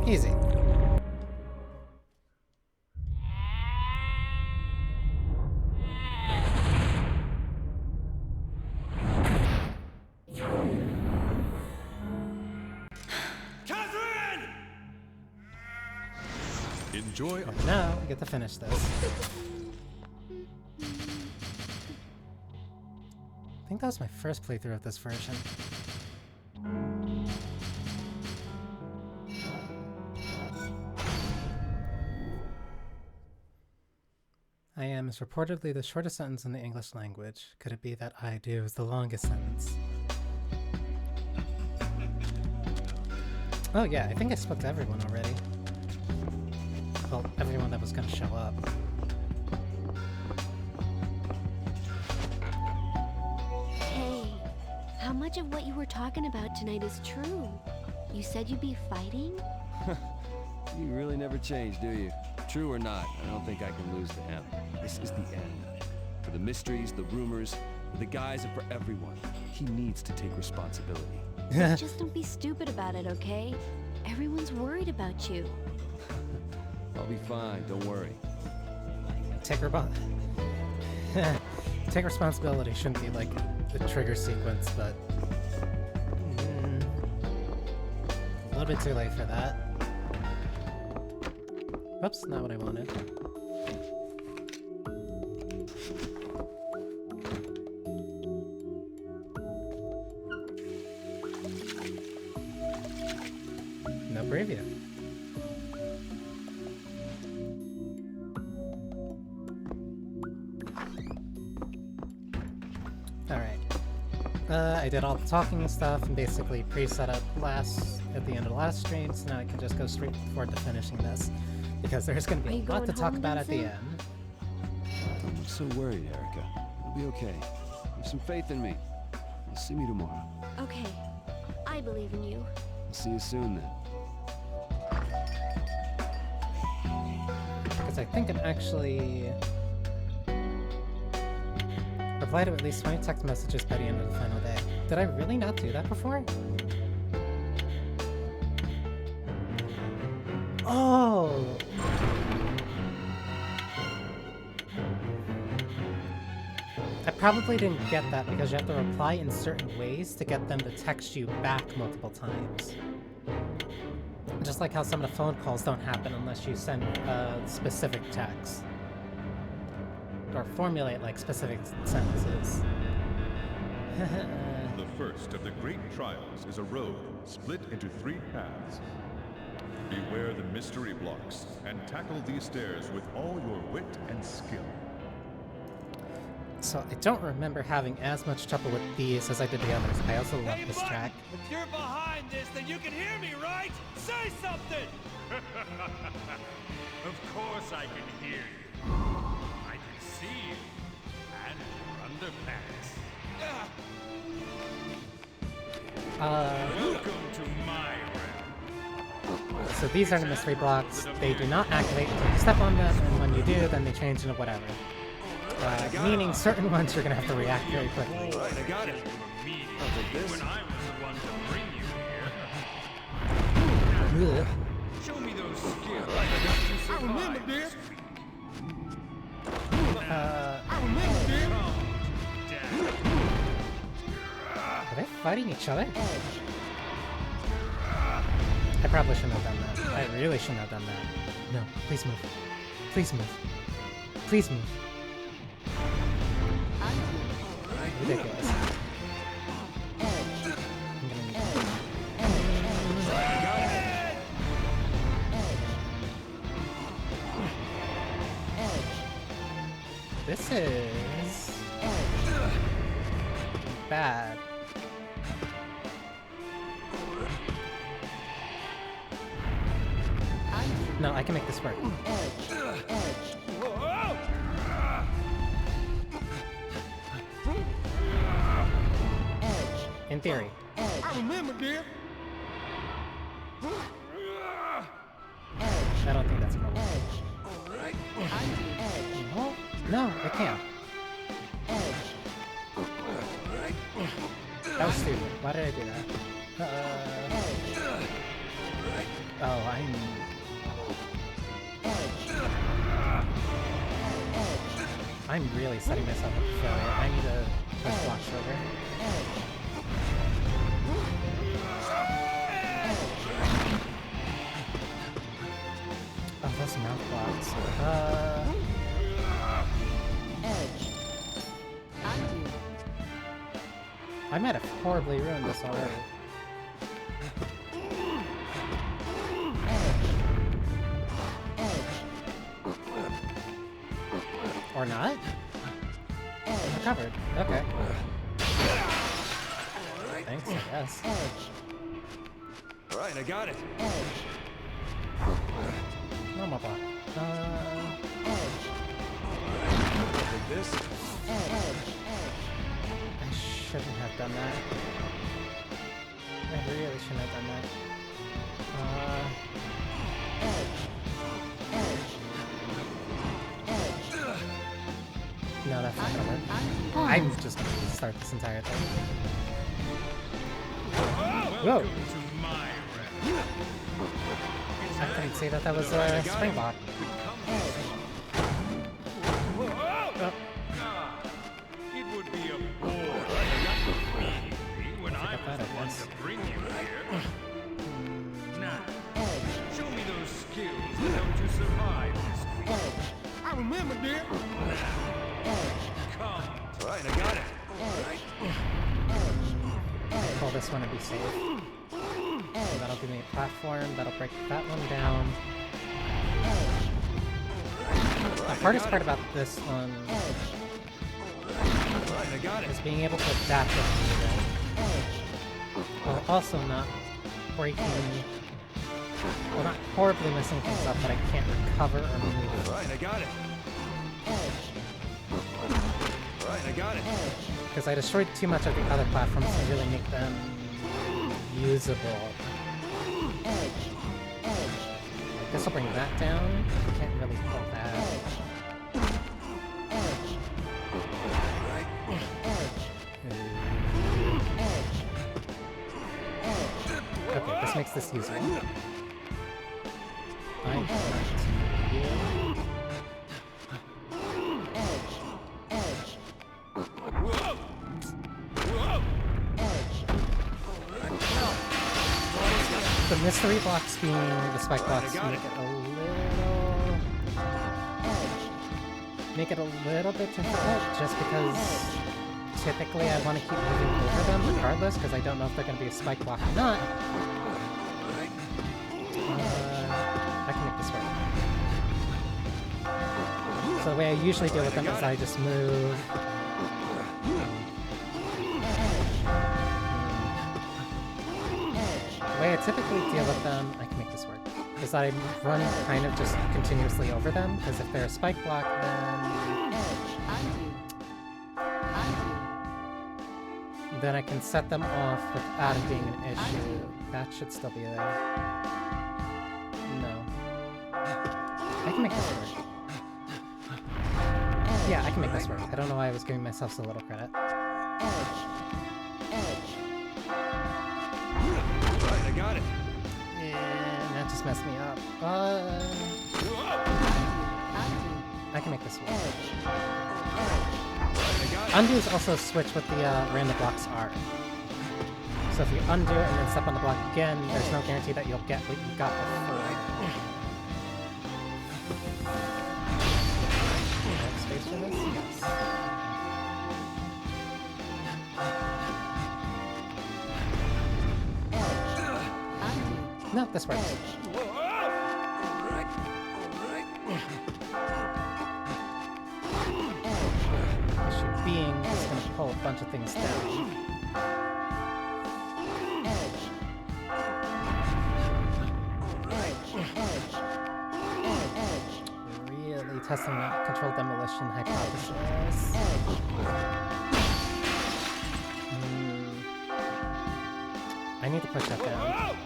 Easy. Catherine! Enjoy. Now we get to finish this. I think that was my first playthrough of this version. I am is reportedly the shortest sentence in the English language. Could it be that I do is the longest sentence? Oh yeah, I think I spoke to everyone already. Well, everyone that was gonna show up. Hey, how much of what you were talking about tonight is true? You said you'd be fighting? You really never change, do you? True or not, I don't think I can lose to him. This is the end. For the mysteries, the rumors, for the guys, and for everyone. He needs to take responsibility. Just don't be stupid about it, okay? Everyone's worried about you. I'll be fine, don't worry. Take responsibility shouldn't be like the trigger sequence, but a little bit too late for that. Oops, not what I wanted. No preview. Alright. I did all the talking and stuff and basically pre-set up at the end of the last stream, so now I can just go straight forward to finishing this. Because there's going to be a lot to talk about at the end. Don't look so worried, Erica. It'll be okay. Have some faith in me. You'll see me tomorrow. Okay, I believe in you. I'll see you soon then. Because I think it actually reply to at least 20 text messages by the end of the final day. Did I really not do that before? Oh! I probably didn't get that because you have to reply in certain ways to get them to text you back multiple times. Just like how some of the phone calls don't happen unless you send specific text. Or formulate like specific sentences. The first of the great trials is a road split into 3 paths. Beware the mystery blocks and tackle these stairs with all your wit and skill. So I don't remember having as much trouble with these as I did the others. I also love this Mike, track. If you're behind this, then you can hear me, right? Say something! Of course I can hear you. I can see you. And your underpants. Welcome to my realm. So these are the mystery blocks. They do not activate until you step on them, and when you do, then they change into whatever. Meaning certain ones you're gonna have to react very quickly. Alright, I got it. I'll take this. When I was the one to bring you here. Show me those skills. I remember, dear. Are they fighting each other? I probably shouldn't have done that. I really shouldn't have done that. No, please move. Please move. Please move. Ridiculous. I'm gonna need This is bad. No, I can make this work. In theory. I remember, dear. I don't think that's gonna work. No, no, I can't. That was stupid. Why did I do that? Oh, I'm really setting myself up for failure. I need to push block shoulder. Oh, those mouth blocks. I might have horribly ruined this already. Or not? Recovered. Okay. Thanks, I guess. Alright, I got it. Normal block. Like this. I shouldn't have done that. I really shouldn't have done that. No, that's not gonna work. I'm just gonna restart this entire thing. Whoa! Welcome to my realm. I couldn't see that that was a springbok. It would be a bore when I was the one to bring you here. Now, show me those skills that helped you survive this week. I remember, dear. Come. Alright, I got it. Pull this one and be safe. So that'll give me a platform, that'll break that one down. The hardest part about this one Alright, I got it. is being able to adapt if needed. While also not breaking, well, not horribly messing things up, but I can't recover or move. Alright, I got it. Alright, I got it. Because I destroyed too much of the other platforms to really make them usable. This will bring that down. Can't really pull that. Okay, this makes this usable. I'm going to heal. The mystery blocks being the spike blocks make it a little bit difficult just because typically I want to keep moving over them regardless because I don't know if they're going to be a spike block or not. I can make this work. So the way I usually deal with them is I just move. The way I typically deal with them, I can make this work, is that I'm running kind of just continuously over them, because if they're a spike block, then I can set them off without it being an issue. That should still be there. No. I can make this work. Yeah, I can make this work. I don't know why I was giving myself so little credit. Alright, I got it. And that just messed me up. I can make this work. Undo is also a switch what the random blocks are. So if you undo it and then step on the block again, there's no guarantee that you'll get what you got before. Space for this? Yes. No, this works. Issue being is going to pull a bunch of things down. Really testing that controlled demolition hypothesis. I need to push that down.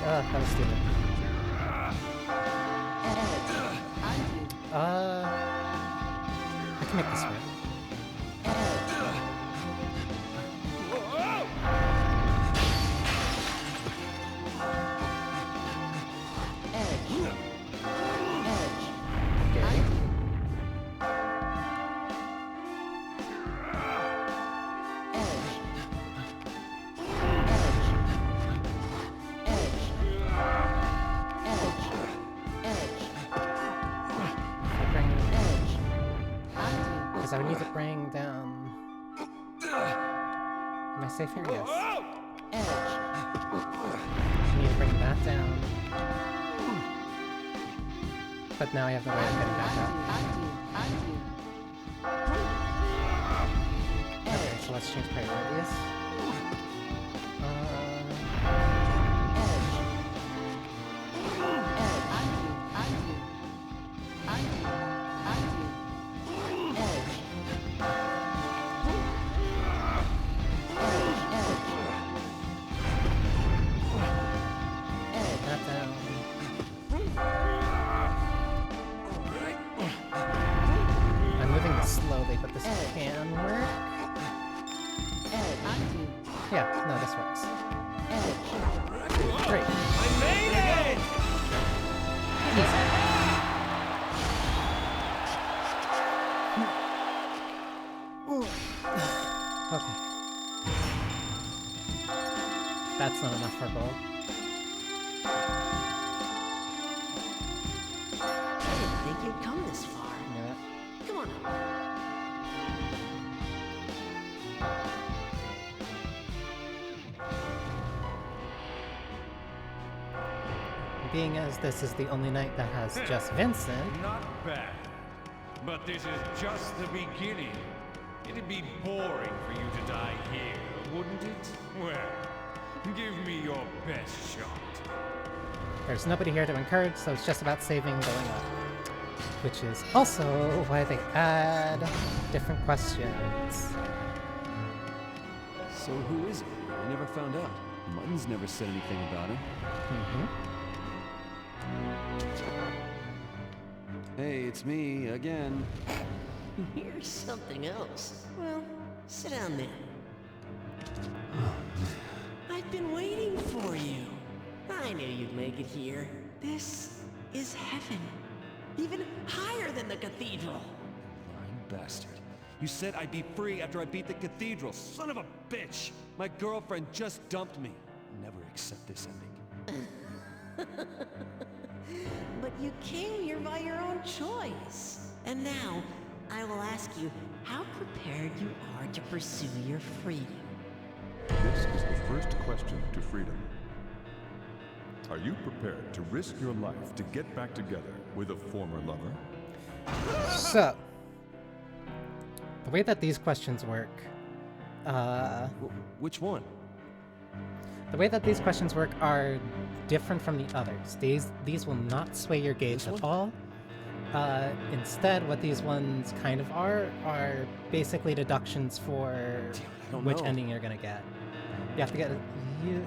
That was stupid. I can make this work. Am I safe here? Yes. Whoa! I need to bring that down. But now I have the way of getting back up. Okay, so let's change priorities. That down. I'm moving this slowly, but this can work. Yeah, no, this works. Great. I made it! Okay. That's not enough for gold. I didn't think you'd come this far. Yeah. Come on. Being as this is the only night that has just Vincent, Not bad. But this is just the beginning. It'd be boring for you to die here, wouldn't it? Well, give me your best shot. there's nobody here to encourage, so it's just about saving going up. Which is also why they add different questions. So who is it? I never found out. Mutton's never said anything about him. Hey, it's me again. Here's something else. Well, sit down then. I've been waiting for you. I knew you'd make it here. This is heaven. Even higher than the cathedral. Lying bastard. You said I'd be free after I beat the cathedral. Son of a bitch! My girlfriend just dumped me. Never accept this ending. But you came here by your own choice. And now, I will ask you how prepared you are to pursue your freedom. This is the first question to freedom. Are you prepared to risk your life to get back together with a former lover? So, the way that these questions work, Which one? the way that these questions work are different from the others. These will not sway your gauge This at one? all. Instead, what these ones kind of are basically deductions for I don't which know. ending you're gonna get. You have to get you.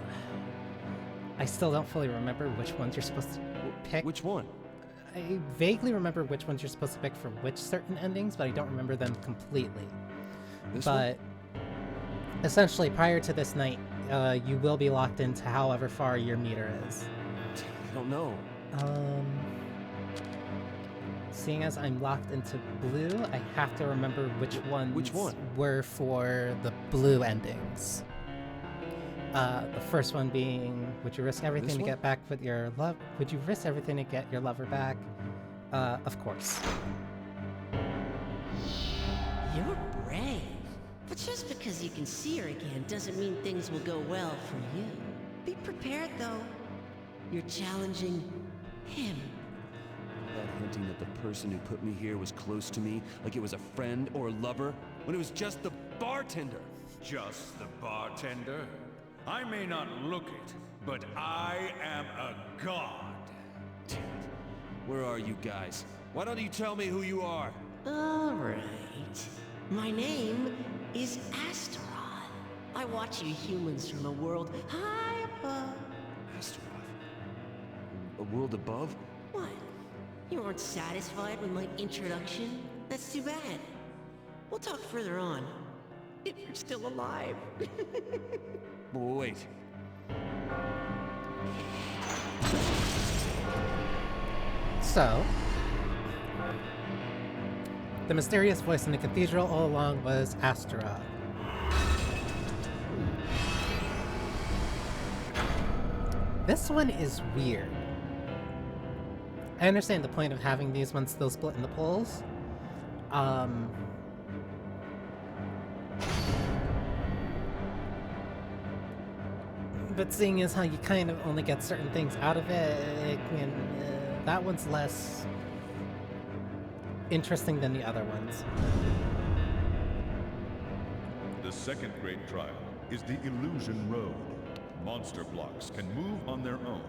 I still don't fully remember which ones you're supposed to pick. Which one? I vaguely remember which ones you're supposed to pick for which certain endings, but I don't remember them completely. This But essentially, prior to this night, you will be locked into however far your meter is. I don't know. Seeing as I'm locked into blue, I have to remember which ones one? were for the blue endings. The first one being, would you risk everything This to one? get back with your love? Would you risk everything to get your lover back? Of course. You're brave. But just because you can see her again doesn't mean things will go well for you. Be prepared, though. You're challenging him. That hinting that the person who put me here was close to me, like it was a friend or lover, when it was just the bartender. Just the bartender? I may not look it, but I am a god. Damn it. Where are you guys? Why don't you tell me who you are? All right. My name is Astaroth. I watch you humans from a world high above. Astaroth. A world above? What? You aren't satisfied with my introduction? That's too bad. We'll talk further on. If you're still alive. Wait. So, the mysterious voice in the cathedral all along was Astaroth. This one is weird. I understand the point of having these ones still split in the polls. But seeing as how you kind of only get certain things out of it, that one's less interesting than the other ones. The second great trial is the Illusion Road. Monster blocks can move on their own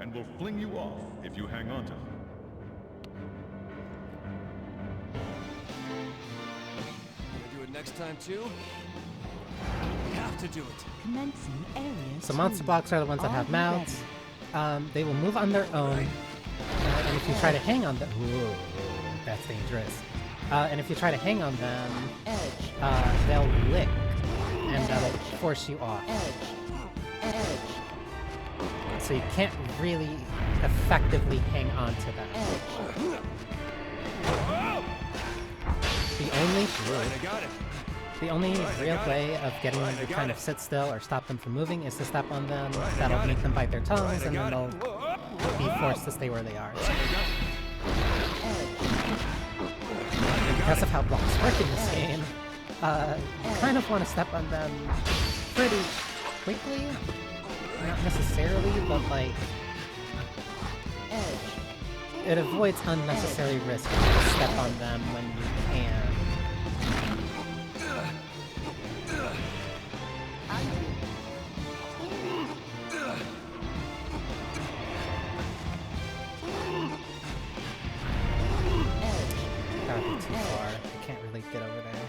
and will fling you off if you hang on to them. Gonna do it next time too? We have to do it. Commencing area. So monster blocks are the ones that have mouths. They will move on their own, and if you try to hang on them, whoa, that's dangerous. And if you try to hang on them, they'll lick, and that'll force you off. So you can't really effectively hang on to them. The only real way of getting them to kind of sit still or stop them from moving is to step on them. That'll make them bite their tongues, and then they'll be forced to stay where they are. Because of how blocks work in this game, you kind of want to step on them pretty quickly. Not necessarily, but like, it avoids unnecessary risk if you step on them when you can. That'd be too far. I can't really get over there.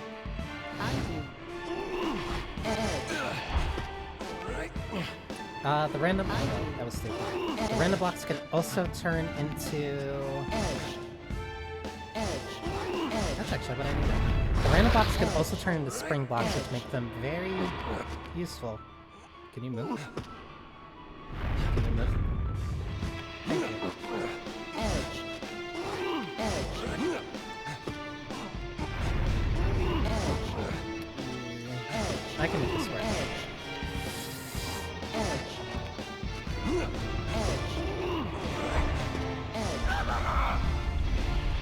The random... Oh, that was stupid. The random blocks can also turn into... That's actually what I needed. The random blocks can also turn into spring blocks, which make them very useful. Can you move? Can you move? Thank you. I can make this work.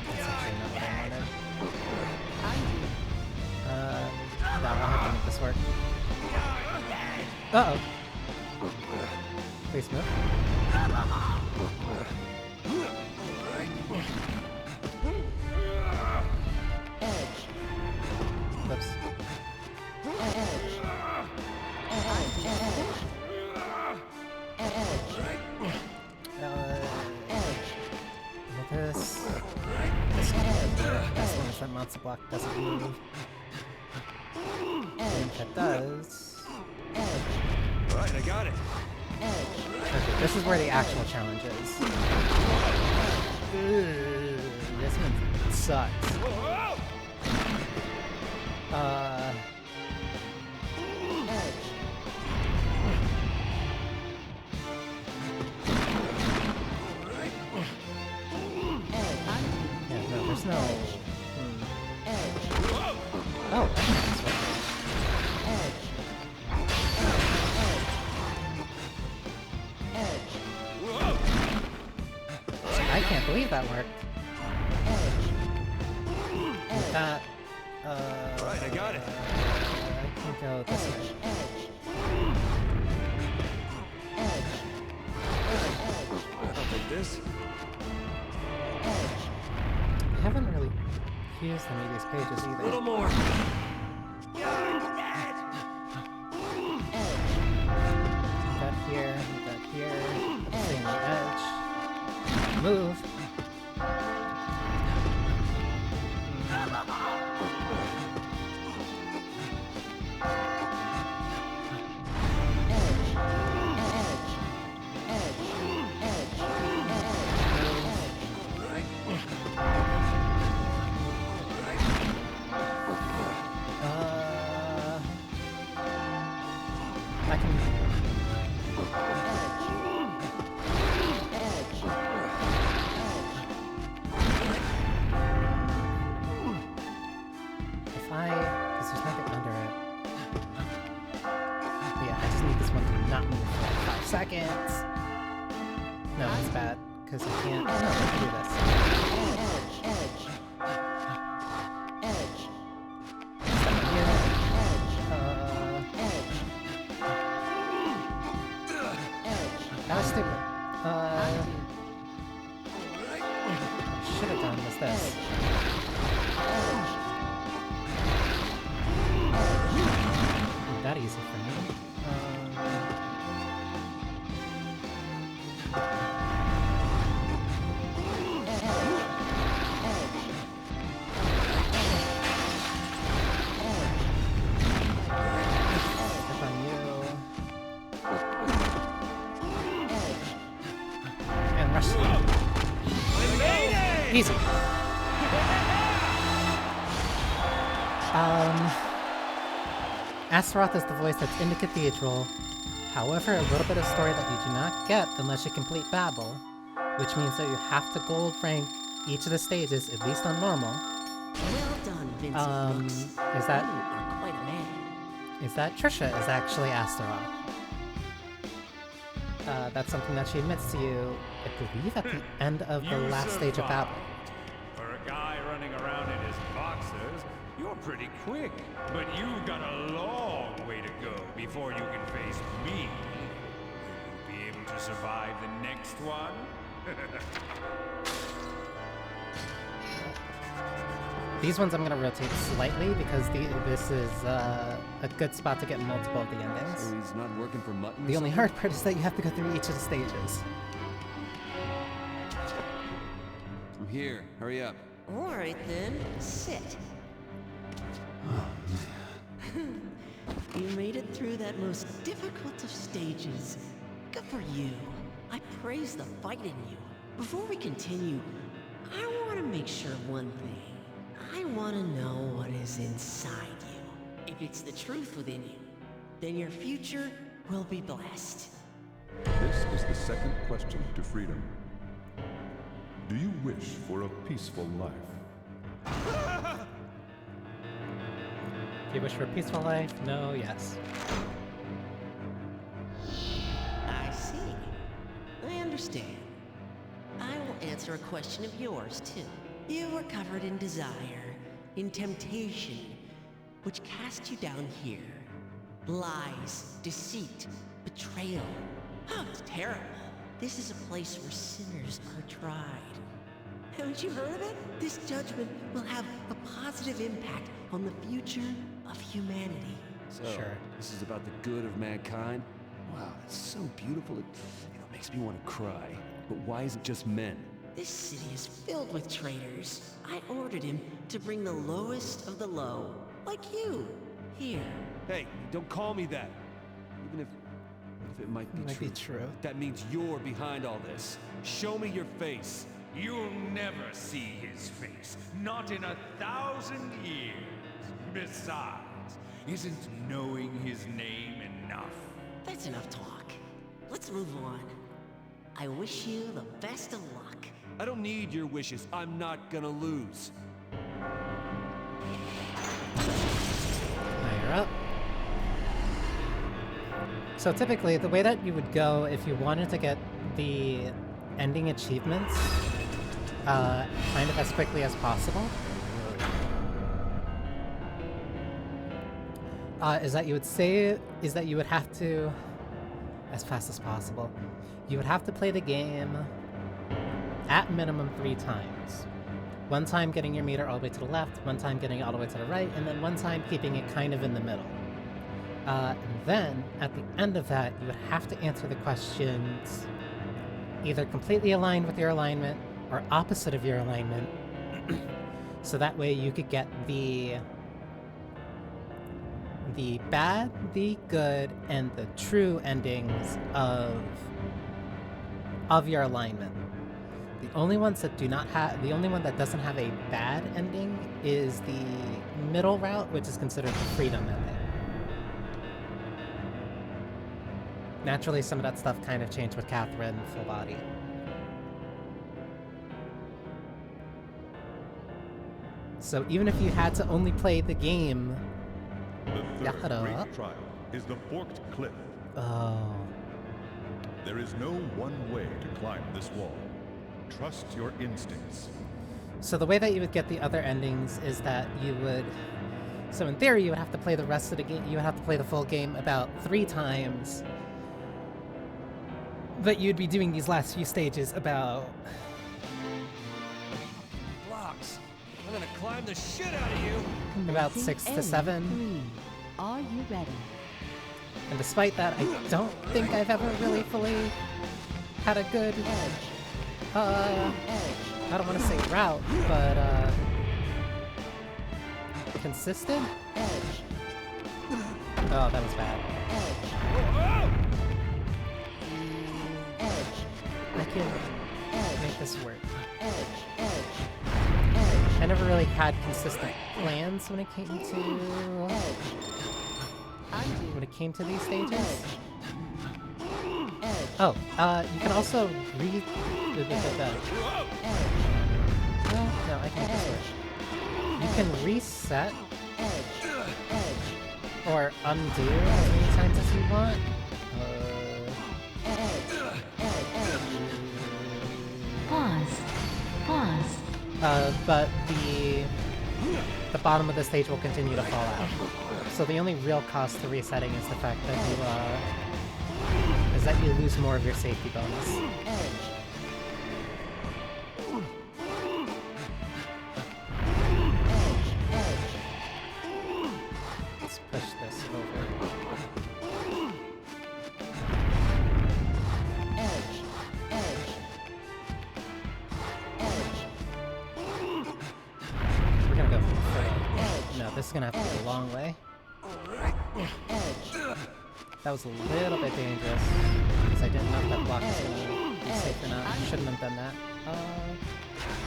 That's actually not what I wanted. No, I'll have to make this work. Uh-oh. Please move. Whoops. This as long as that monster block doesn't move. And if it does... Alright, I got it. Okay, this is where the actual challenge is. This one sucks. Yeah, no, there's no... Oh, that's right. I can't believe that worked. With that, Alright, I got it. I can go this way. I'll take this. I haven't really used any of these pages either. A little more. That here, that here, the thing on the edge. Move. I can... If I... because there's nothing under it. Yeah, I just need this one to not move for like 5 seconds. No, it's bad, because I can't... No, I can do this. Step in here. that easy for me. Click on you. And rush you. Easy. Astaroth is the voice that's in the cathedral. However, a little bit of story that you do not get unless you complete Babel, which means that you have to gold rank each of the stages, at least on normal. Well done, Vincent Brooks. Is that You are quite a man. is that Trisha is actually Astaroth. That's something that she admits to you, I believe, at the end of the last stage of Babel. For a guy running around in his boxers, you're pretty quick. But you've got a long way to go before you can face me. Will you be able to survive the next one? These ones I'm gonna rotate slightly because this is a good spot to get multiple of the endings. So he's not working for mutton? The only hard part is that you have to go through each of the stages. I'm here. Hurry up. All right then, sit. You made it through that most difficult of stages. Good for you. I praise the fight in you. Before we continue, I want to make sure of one thing. I want to know what is inside you. If it's the truth within you, then your future will be blessed. This is the second question to freedom. Do you wish for a peaceful life? Do you wish for a peaceful life? No, yes. I see. I understand. I will answer a question of yours, too. You were covered in desire, in temptation, which cast you down here. Lies, deceit, betrayal. Oh, it's terrible. This is a place where sinners are tried. Haven't you heard of it? This judgment will have a positive impact on the future of humanity. So, Sure. this is about the good of mankind? Wow, it's so beautiful. It makes me want to cry. But why is it just men? This city is filled with traitors. I ordered him to bring the lowest of the low, like you, here. Hey, don't call me that. Even if it might be true. That means you're behind all this. Show me your face. You'll never see his face, not in 1,000 years. Besides, isn't knowing his name enough? That's enough talk. Let's move on. I wish you the best of luck. I don't need your wishes. I'm not gonna lose. Now you're up. So typically, the way that you would go if you wanted to get the ending achievements kind of as quickly as possible is that you would have to, as fast as possible, you would have to play the game at minimum 3 times. One time getting your meter all the way to the left, one time getting it all the way to the right, and then one time keeping it kind of in the middle. Then, at the end of that, you would have to answer the questions either completely aligned with your alignment or opposite of your alignment, so that way you could get the bad, the good, and the true endings of your alignment. The only one that doesn't have a bad ending is the middle route, which is considered the freedom ending. Naturally, some of that stuff kind of changed with Catherine Full Body. So even if you had to only play the game... The third great trial is the Forked Cliff. Oh. There is no one way to climb this wall. Trust your instincts. So the way that you would get the other endings is that you would... So in theory, you would have to play the rest of the game. You would have to play the full game about 3 times. But you'd be doing these last few stages about... Blocks. I'm gonna climb the shit out of you. About 6 to 7. 3. Are you ready? And despite that, I don't think I've ever really fully had a good, I don't want to say route, but, consistent? Oh, that was bad. I can make this work. I never really had consistent plans when it came to these stages. Oh, you can also no, I can make this work. You can reset or undo as many times as you want. Pause. But the bottom of the stage will continue to fall out. So the only real cost to resetting is the fact that you lose more of your safety bonus. Let's push this over. We're gonna go for no, this is gonna have to be a long way. That was a little bit dangerous, because I didn't know if that block was gonna be safe or not. I shouldn't have done that.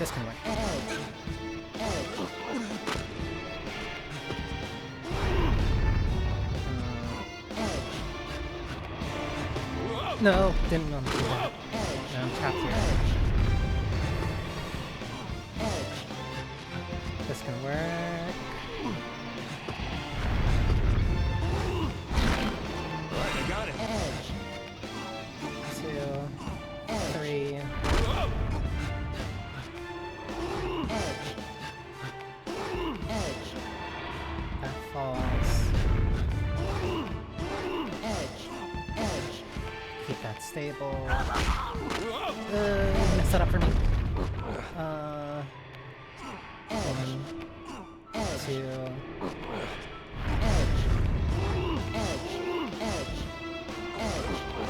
This can work. No, didn't want to do that. No, I'm trapped here. This can work. Right, I got it. 2, 3. That falls. Keep that stable. Mess that up for me. 1, 2.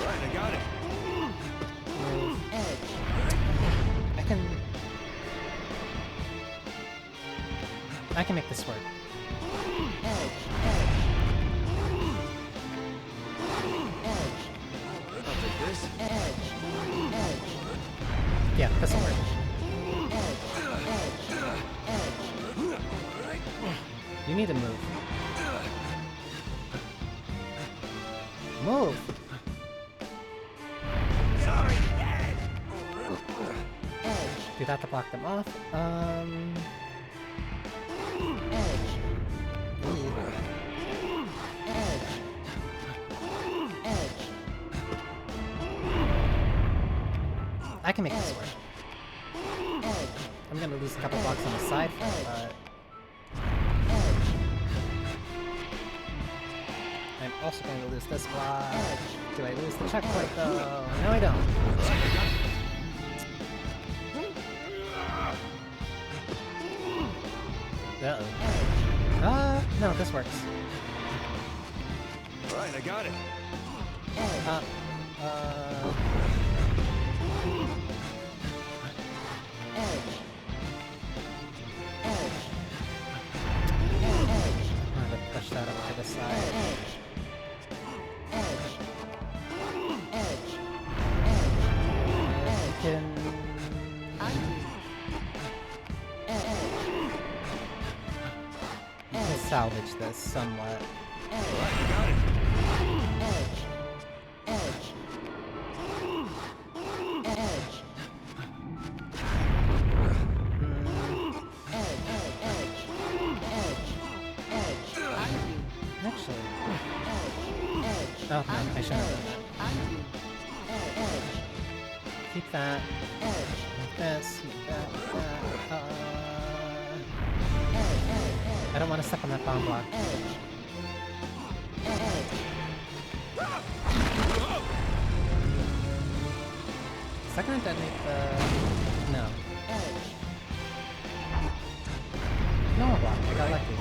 Right, I got it. Move. I can make this work. I'll take this. Yeah, this'll work. You need to move. Move! Sorry, Dad. Do that to block them off. I can make this work. I'm gonna lose a couple blocks on the side for it, but I'm also going to lose this block. Do I lose the checkpoint though? No, I don't. Uh-oh. No, this works. Right, I got it. I'm gonna push that up to the side. You can salvage this somewhat. Right, I got it. Actually. Oh, no, I shouldn't have done that. Keep that. Like this. Keep that. I don't want to step on that bomb block. Is that gonna detonate the... No. No block. I got lucky.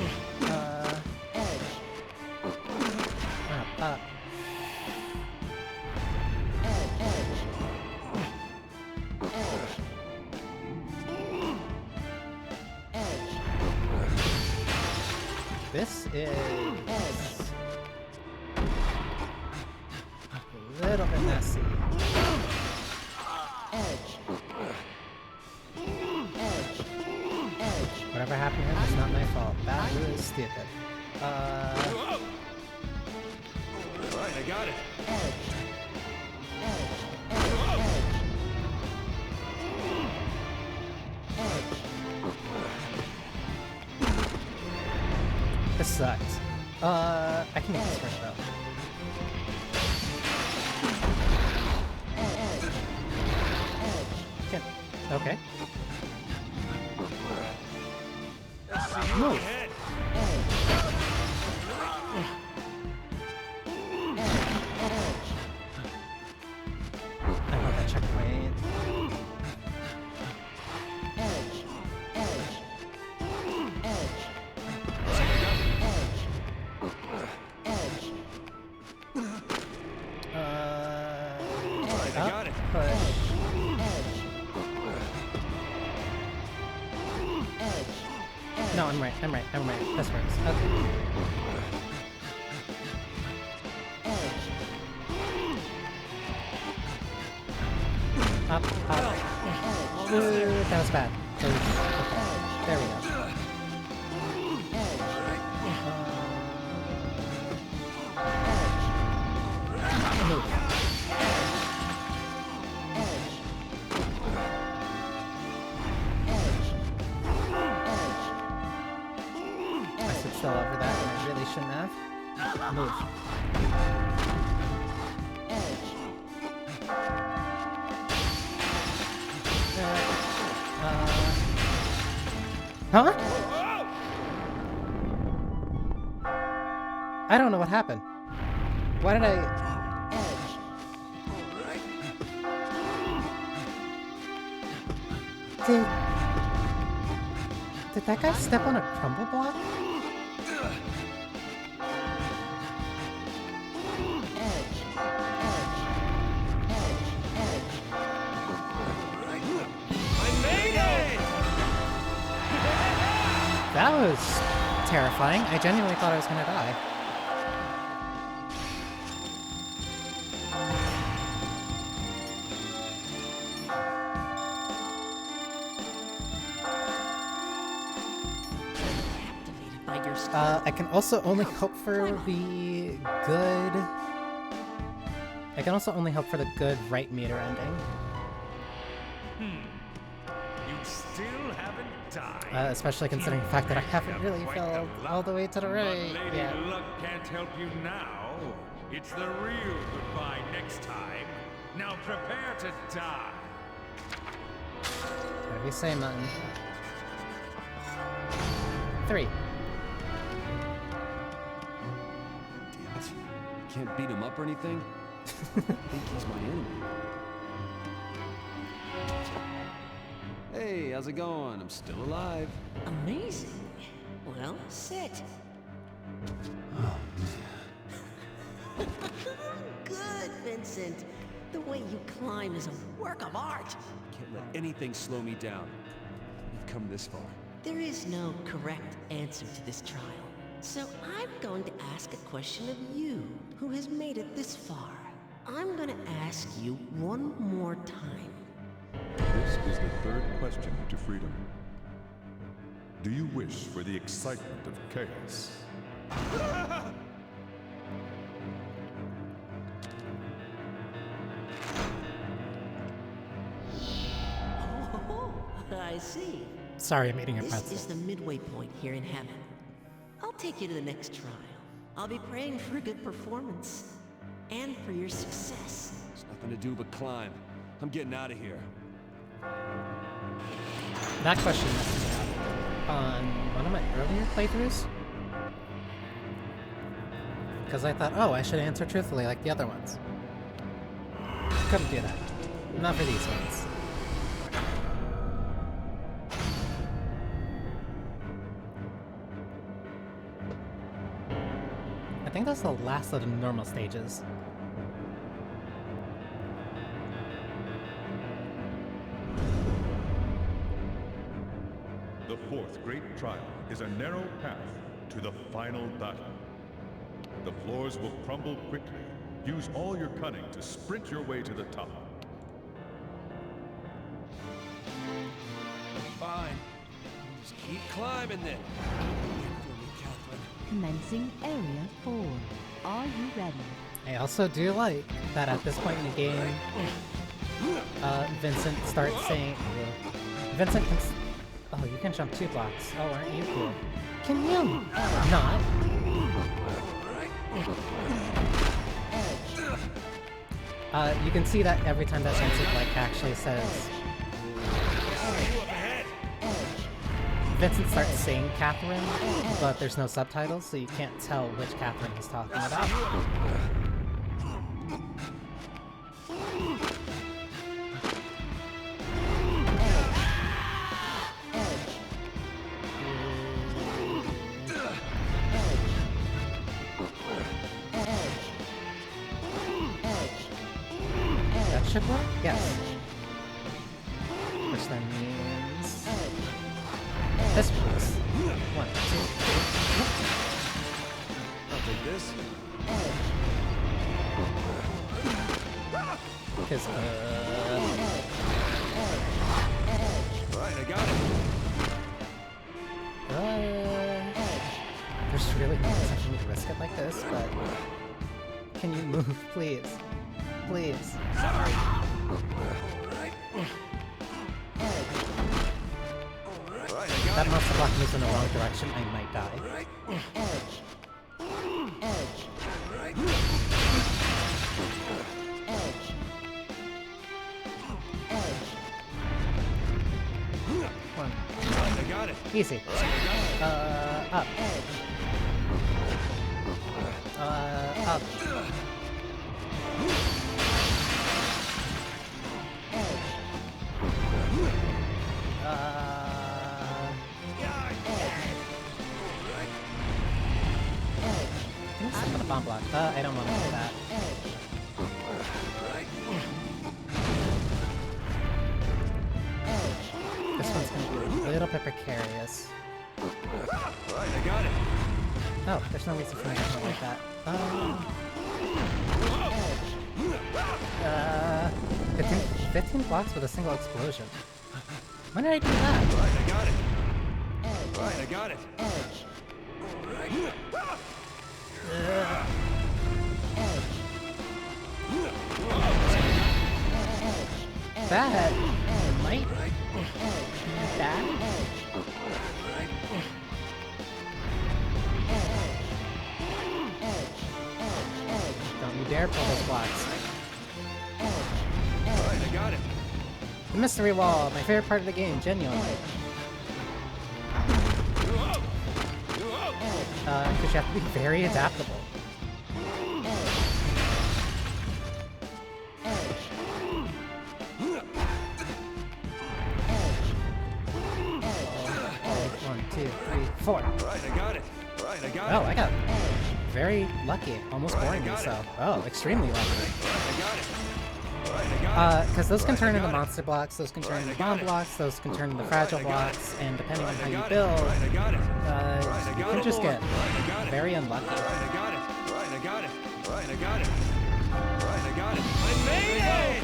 This is a little bit messy. Whatever happened here was not my fault. That was stupid. Alright, I got it. This sucks. I can make this work though. Okay. Move. I love that checkpoint. Alright, I got it. Push. No, I'm right. This works. Okay. Up. Ooh, that was bad. Okay. There we go. Move. I stood still over that and I really shouldn't have. Move. Huh? I don't know what happened. Why did I... Did that guy step on a crumble block? That was terrifying. I genuinely thought I was gonna die. Captivated by your skill. I can also only hope for the good... I can also only hope for the good right meter ending. You still haven't died. Especially considering the fact that I haven't really fell all the way to the right. But Lady Yeah. Luck can't help you now. It's the real goodbye next time. Now prepare to die. Whatever you say, Mutton. 3. Damn it. Can't beat him up or anything? I think he's my enemy. Hey, how's it going? I'm still alive. Amazing. Well, sit. Good, Vincent. The way you climb is a work of art. Can't let anything slow me down. We've come this far. There is no correct answer to this trial. So I'm going to ask a question of you, who has made it this far. I'm going to ask you one more time. This is the third question to freedom. Do you wish for the excitement of chaos? Oh, I see. Sorry, I'm eating a This pretzel. is the midway point here in heaven. I'll take you to the next trial. I'll be praying for a good performance. And for your success. There's nothing to do but climb. I'm getting out of here. That question messed me up on one of my earlier playthroughs. Because I thought, oh, I should answer truthfully like the other ones. Couldn't do that. Not for these ones. I think that's the last of the normal stages. The fourth great trial is a narrow path to the final battle. The floors will crumble quickly. Use all your cunning to sprint your way to the top. Fine. Just keep climbing then. Wait for me, Catherine. Commencing Area 4. Are you ready? I also do like that at this point in the game, Vincent starts saying, Vincent can, oh, you can jump 2 blocks. Oh, aren't you cool? Can you not? You can see that every time that Vincent like actually says, Vincent starts saying Catherine, but there's no subtitles, so you can't tell which Catherine he's talking about. That should work? Yes. Which then means... this works. 1, 2, 3. I'll take this. Because, Right, I got it. there's really no reason for me to risk it like this, but... Can you move, please? Please. Sorry. That monster block moves in the wrong direction, I might die. One. I got it. Easy. Up. Up. I'm gonna bomb block. I don't want to do that. This one's gonna be a little bit precarious. Right, I got it. Oh, there's no reason for me to do it like that. 15 blocks with a single explosion. When did I do that? Right, I got it. Right, I got it. That might be bad. Don't you dare pull those blocks. Right, I got it. The mystery wall, my favorite part of the game, genuinely. Because you have to be very adaptable. One, two, three, 4. Right, I got it. Right, I got it. Oh, I got very lucky. Almost boringly so. Oh, extremely lucky. Right, I got it. Right, I got it. Because those can turn into monster blocks, those can turn into bomb blocks, those can turn into fragile blocks, and depending on how you build, Right, I got it. you can just get very unlucky. Right, I got it. Right, I got it. Right, I got it. Right, I got it. I made it!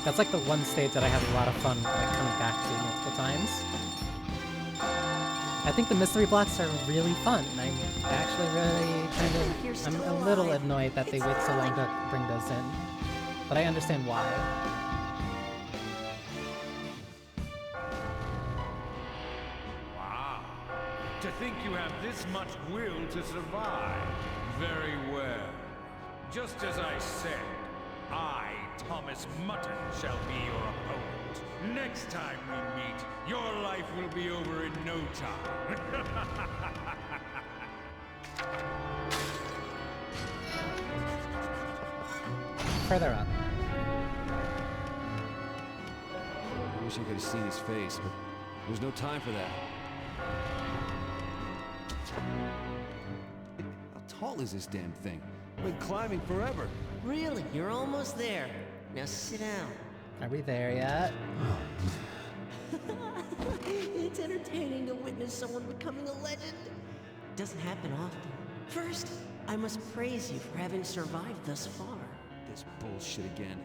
That's like the one stage that I have a lot of fun like coming back to multiple times. I think the mystery blocks are really fun. I'm actually really I'm a little annoyed that they wait so long to bring those in. But I understand why. Wow. To think you have this much will to survive. Very well. Just as I said, I, Thomas Mutton, shall be your opponent. Next time we meet, your life will be over in no time. Further up. I wish I could have seen his face, but there's no time for that. How tall is this damn thing? I've been climbing forever. Really? You're almost there. Now sit down. Are we there yet? It's entertaining to witness someone becoming a legend. Doesn't happen often. First, I must praise you for having survived thus far. This bullshit again.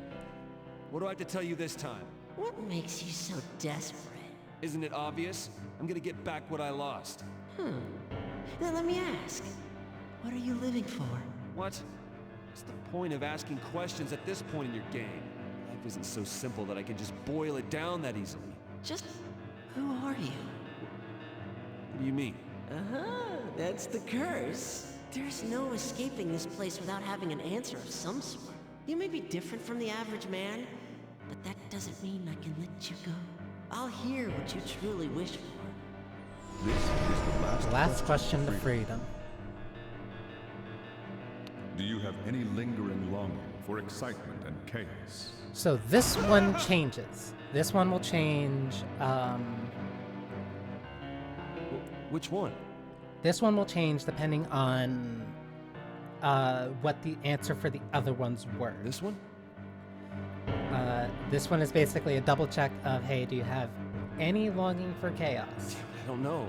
What do I have to tell you this time? What makes you so desperate? Isn't it obvious? I'm gonna get back what I lost. Then let me ask, what are you living for? What? What's the point of asking questions at this point in your game? Life isn't so simple that I can just boil it down that easily. Just, who are you? What do you mean? That's the curse. There's no escaping this place without having an answer of some sort. You may be different from the average man, but that doesn't mean I can let you go. I'll hear what you truly wish for. This is the Last question to freedom. Do you have any lingering longing for excitement and chaos? So this one changes. This one will change. Which one? This one will change depending on what the answer for the other ones were. This one? This one is basically a double check of, hey, do you have any longing for chaos? I don't know.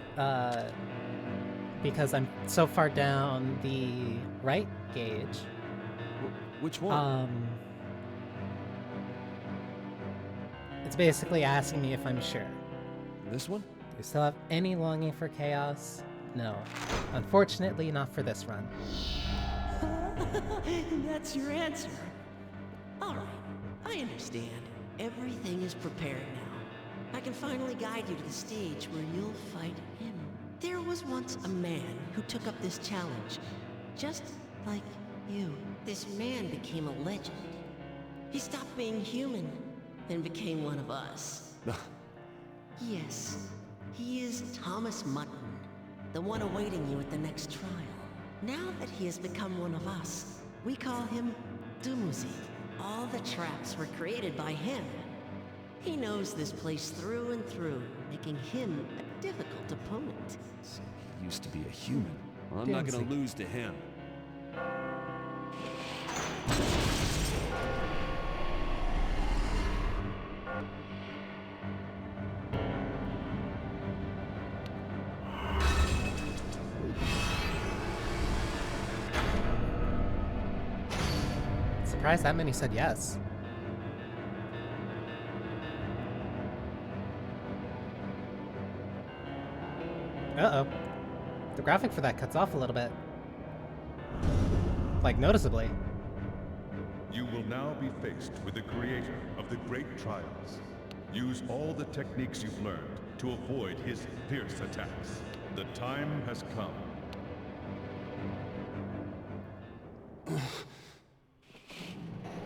Because I'm so far down the right gauge. Which one? It's basically asking me if I'm sure. This one? Do you still have any longing for chaos? No. Unfortunately, not for this run. That's your answer. All right, I understand. Everything is prepared now. I can finally guide you to the stage where you'll fight him. There was once a man who took up this challenge, just like you. This man became a legend. He stopped being human, then became one of us. Yes, he is Thomas Mutton, the one awaiting you at the next trial. Now that he has become one of us, we call him Dumuzi. All the traps were created by him. He knows this place through and through, making him a difficult opponent. So he used to be a human. Well, I'm not gonna lose to him. Surprised that many said yes. Uh-oh. The graphic for that cuts off a little bit. Like, noticeably. You will now be faced with the creator of the great trials. Use all the techniques you've learned to avoid his fierce attacks. The time has come.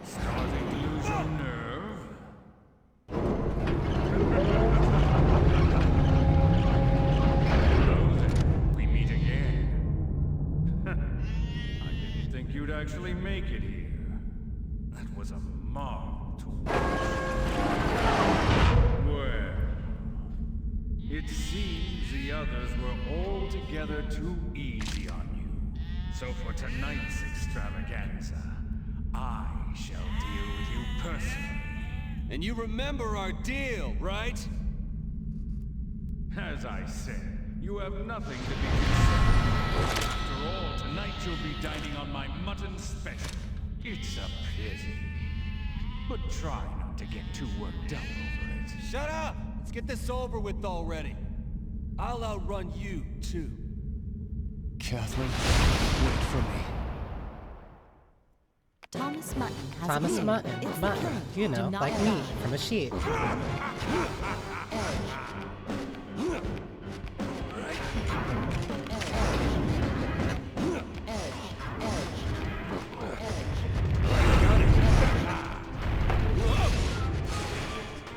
Starting to lose your nerve? Well then, we meet again. I didn't think you'd actually make it here. That was a marvel to watch. Well, it seems the others were altogether too easy on you. So for tonight's extravaganza, I shall deal with you personally. And you remember our deal, right? As I said, you have nothing to be concerned with. After all, tonight you'll be dining on my mutton special. It's a pity. But try not to get too worked up over it. Shut up! Let's get this over with already. I'll outrun you, too. Catherine, wait for me. Thomas Mutton has Thomas appeared. Mutton, It's the Mutton, king. you Do know, not like me, die. from a sheep.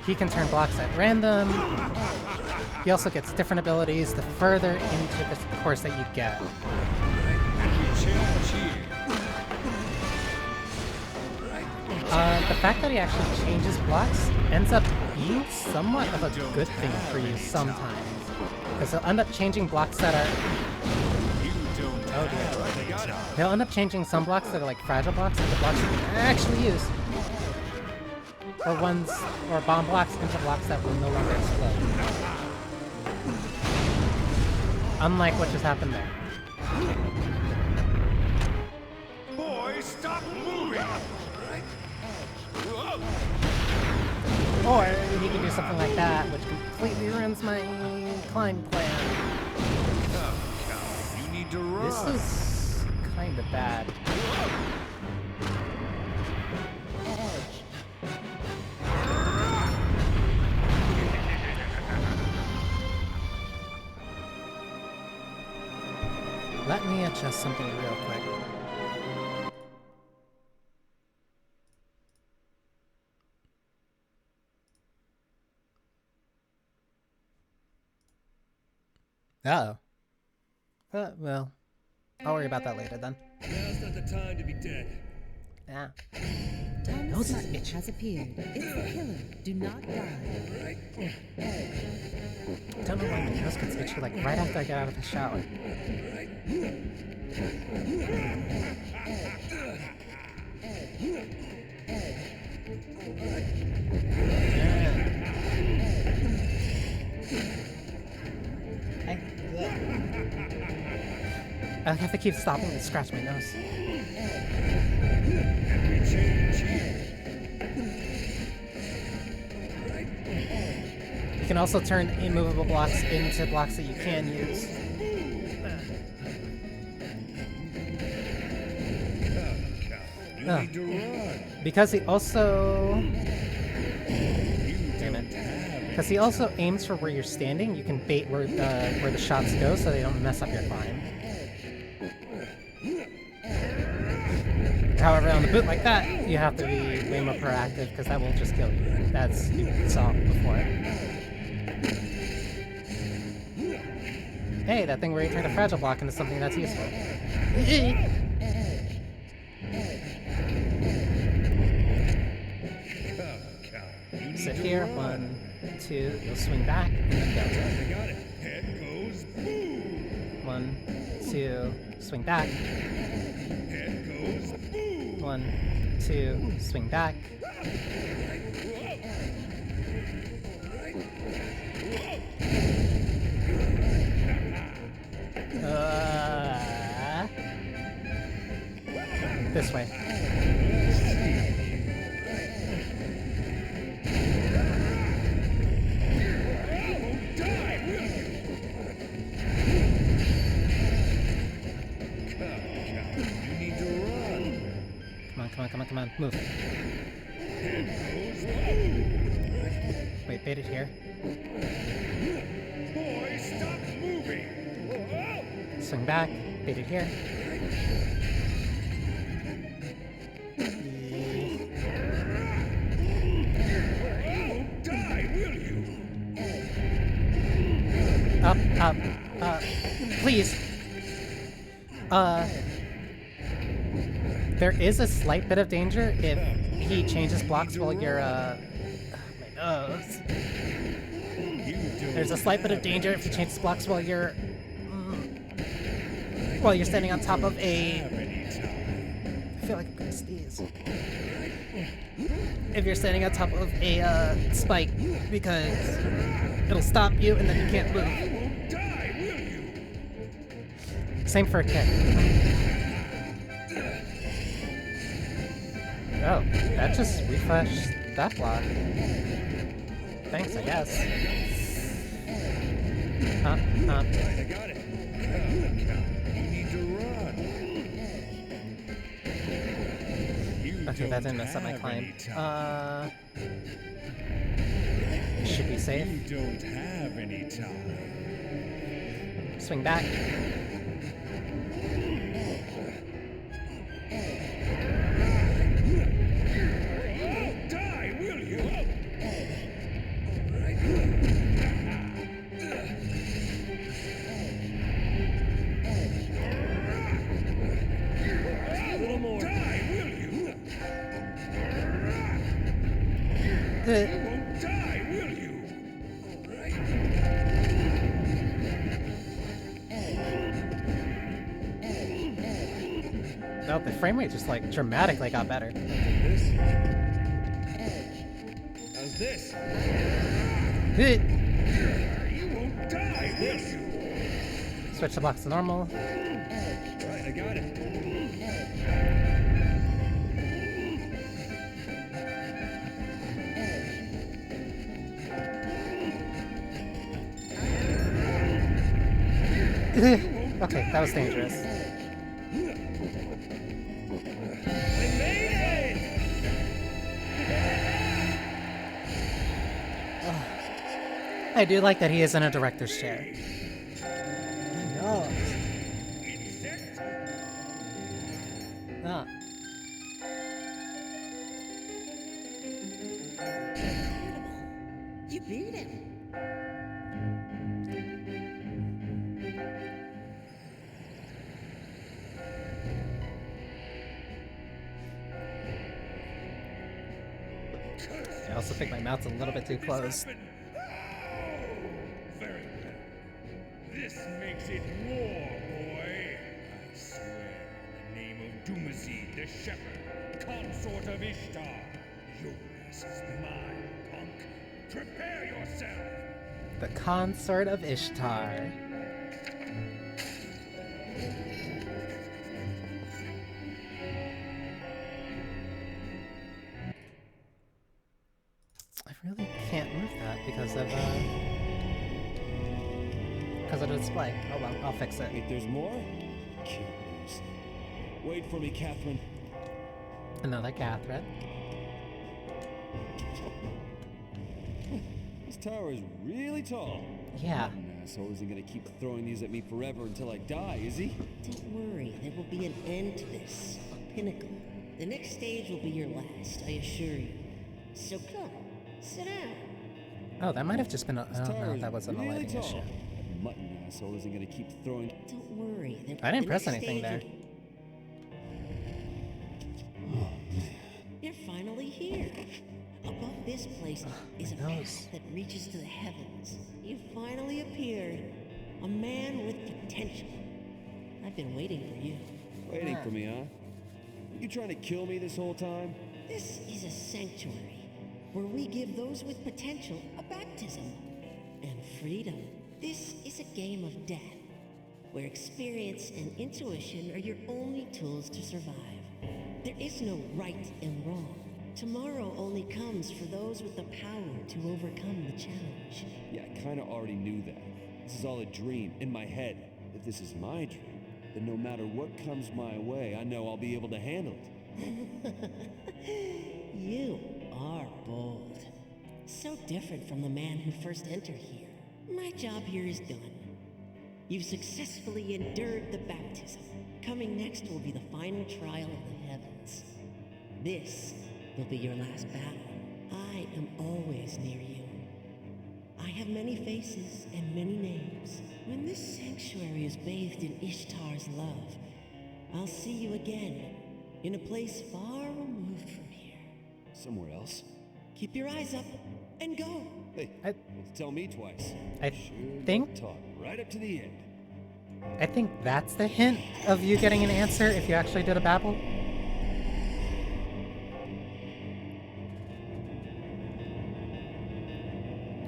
He can turn blocks at random. He also gets different abilities the further into the course that you get. The fact that he actually changes blocks ends up being somewhat of a good thing for you sometimes. Because he'll end up changing blocks that are... Oh dear. He'll end up changing some blocks that are like fragile blocks into blocks you can actually use. or ones, or bomb blocks into blocks that will no longer explode. Unlike what just happened there. Boy, stop moving! Or he can do something like that, which completely ruins my climb plan. You need to run. This is kind of bad. Let me adjust something real quick. Uh-oh. Well, I'll worry about that later then. Now's not the time to be dead. Yeah. Thomas Sutton has appeared. It's the killer. Do not die. Don't know why my nose gets itchy like right after I get out of the shower. I have to keep stopping to scratch my nose. You can also turn immovable blocks into blocks that you can use. Because he also... Damn it. Because he also aims for where you're standing, you can bait where the shots go so they don't mess up your climb. However, on the boot like that, you have to be way more proactive because that will just kill you. That's, you saw before. Hey, that thing where you turn a fragile block into something that's useful. Sit here, 1, 2, you'll swing back, and then go. I got it. Head goes boom. 1, 2, swing back. Head goes boom. 1, 2, swing back. This way. Come on, move. Wait, bait it here. Boy, stop moving. Swing back, bait it here. Die, will you? Up, please. There is a slight bit of danger if he changes blocks while you're, my nose. There's a slight bit of danger if he changes blocks while you're standing on top of a... I feel like I'm gonna sneeze. If you're standing on top of a, spike, because it'll stop you and then you can't move. Die, will you? Same for a kick. Oh, that just refreshed that block. Thanks, I guess. I got it. You need to run. Okay, that didn't mess up my climb. Should be safe. You don't have any time. Swing back. Die, will you? A little more. Die, will you? Won't die, will you? No, the frame rate just like dramatically got better. this? Hit. You won't die, will you? Switch the blocks to normal. Right, I got it. Okay, that was dangerous. I do like that he is in a director's chair. No. Ah. You beat him. I also think my mouth's a little bit too closed. Very well. This makes it war, boy. I swear in the name of Dumazi, the shepherd, consort of Ishtar. Your ass is mine, punk. Prepare yourself. The consort of Ishtar. I really can't move that because of the display. Oh well, I'll fix it. Wait, there's more? Can't lose. Wait for me, Catherine. Another Catherine. This tower is really tall. Yeah. An asshole isn't gonna keep throwing these at me forever until I die, is he? Don't worry, there will be an end to this. A pinnacle. The next stage will be your last, I assure you. So come, sit down. Oh, that might have just been a... This Oh, tower no, is that wasn't a really lighting tall. issue. That mutton asshole isn't gonna keep throwing... Don't worry. I didn't the press next anything there. stage You're finally here. Above this place is a my nose. path that reaches to the heavens. You finally appeared. A man with potential. I've been waiting for you. Waiting for me, huh? You trying to kill me this whole time? This is a sanctuary where we give those with potential a baptism and freedom. This is a game of death where experience and intuition are your only tools to survive. There is no right and wrong. Tomorrow only comes for those with the power to overcome the challenge. Yeah, I kinda already knew that. This is all a dream, in my head. If this is my dream, then no matter what comes my way, I know I'll be able to handle it. You are bold. So different from the man who first entered here. My job here is done. You've successfully endured the baptism. Coming next will be the final trial of the heavens. This will be your last battle. I am always near you. I have many faces and many names. When this sanctuary is bathed in Ishtar's love, I'll see you again in a place far removed from here. Somewhere else? Keep your eyes up and go. Hey, tell me twice. I Sure think... don't talk right up to the end. I think that's the hint of you getting an answer if you actually did a babble.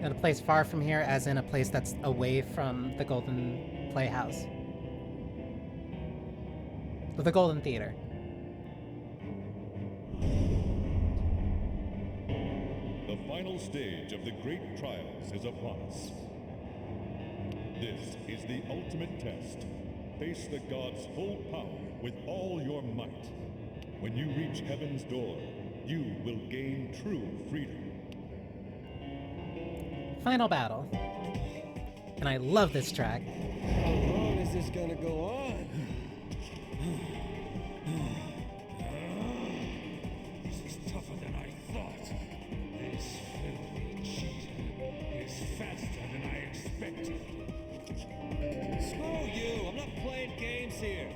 In a place far from here, as in a place that's away from the Golden Playhouse. The Golden Theater. The final stage of the great trials is upon us. This is the ultimate test. Face the god's full power with all your might. When you reach heaven's door, you will gain true freedom. Final battle. And I love this track. How long is this gonna go on? This is tougher than I thought. This filthy cheater is faster than I expected. Screw you! I'm not playing games here.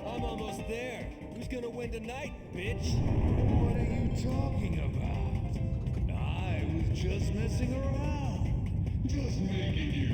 I'm almost there. Who's gonna win tonight, bitch? What are you talking about? I was just messing around. Just making you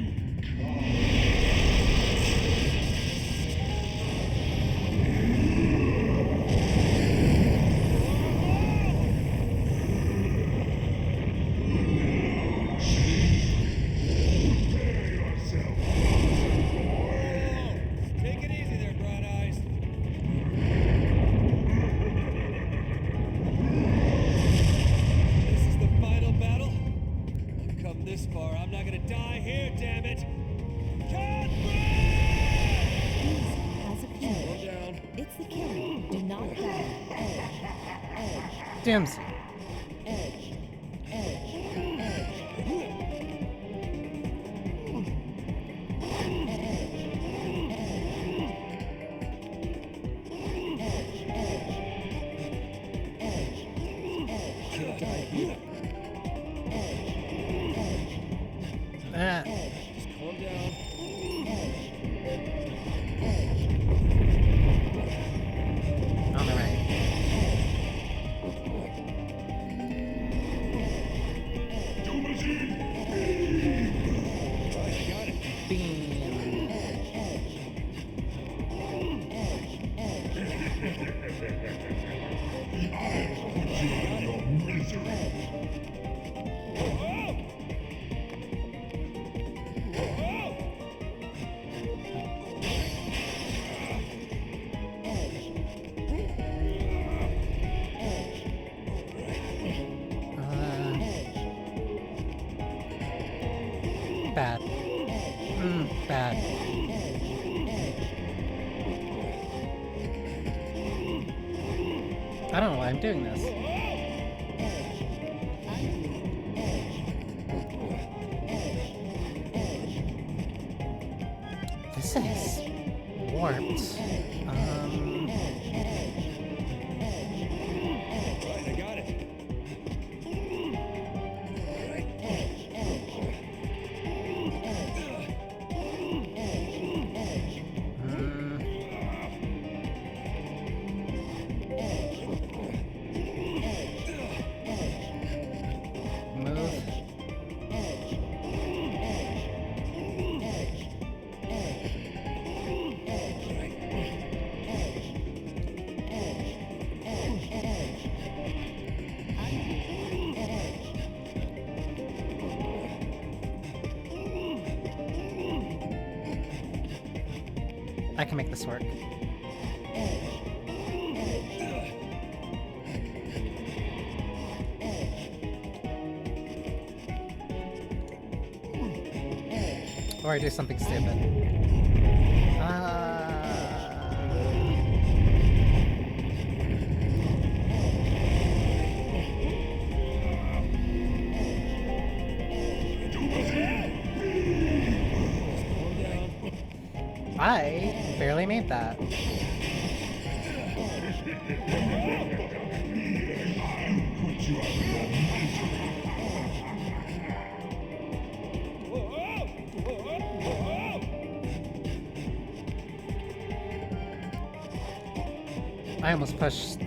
costumes. Ah. On the right. Beam. Bad. Bad. I don't know why I'm doing this. This is warped. I got it. Move. I can make this work. Or I do something stupid. I barely made that. I almost pushed,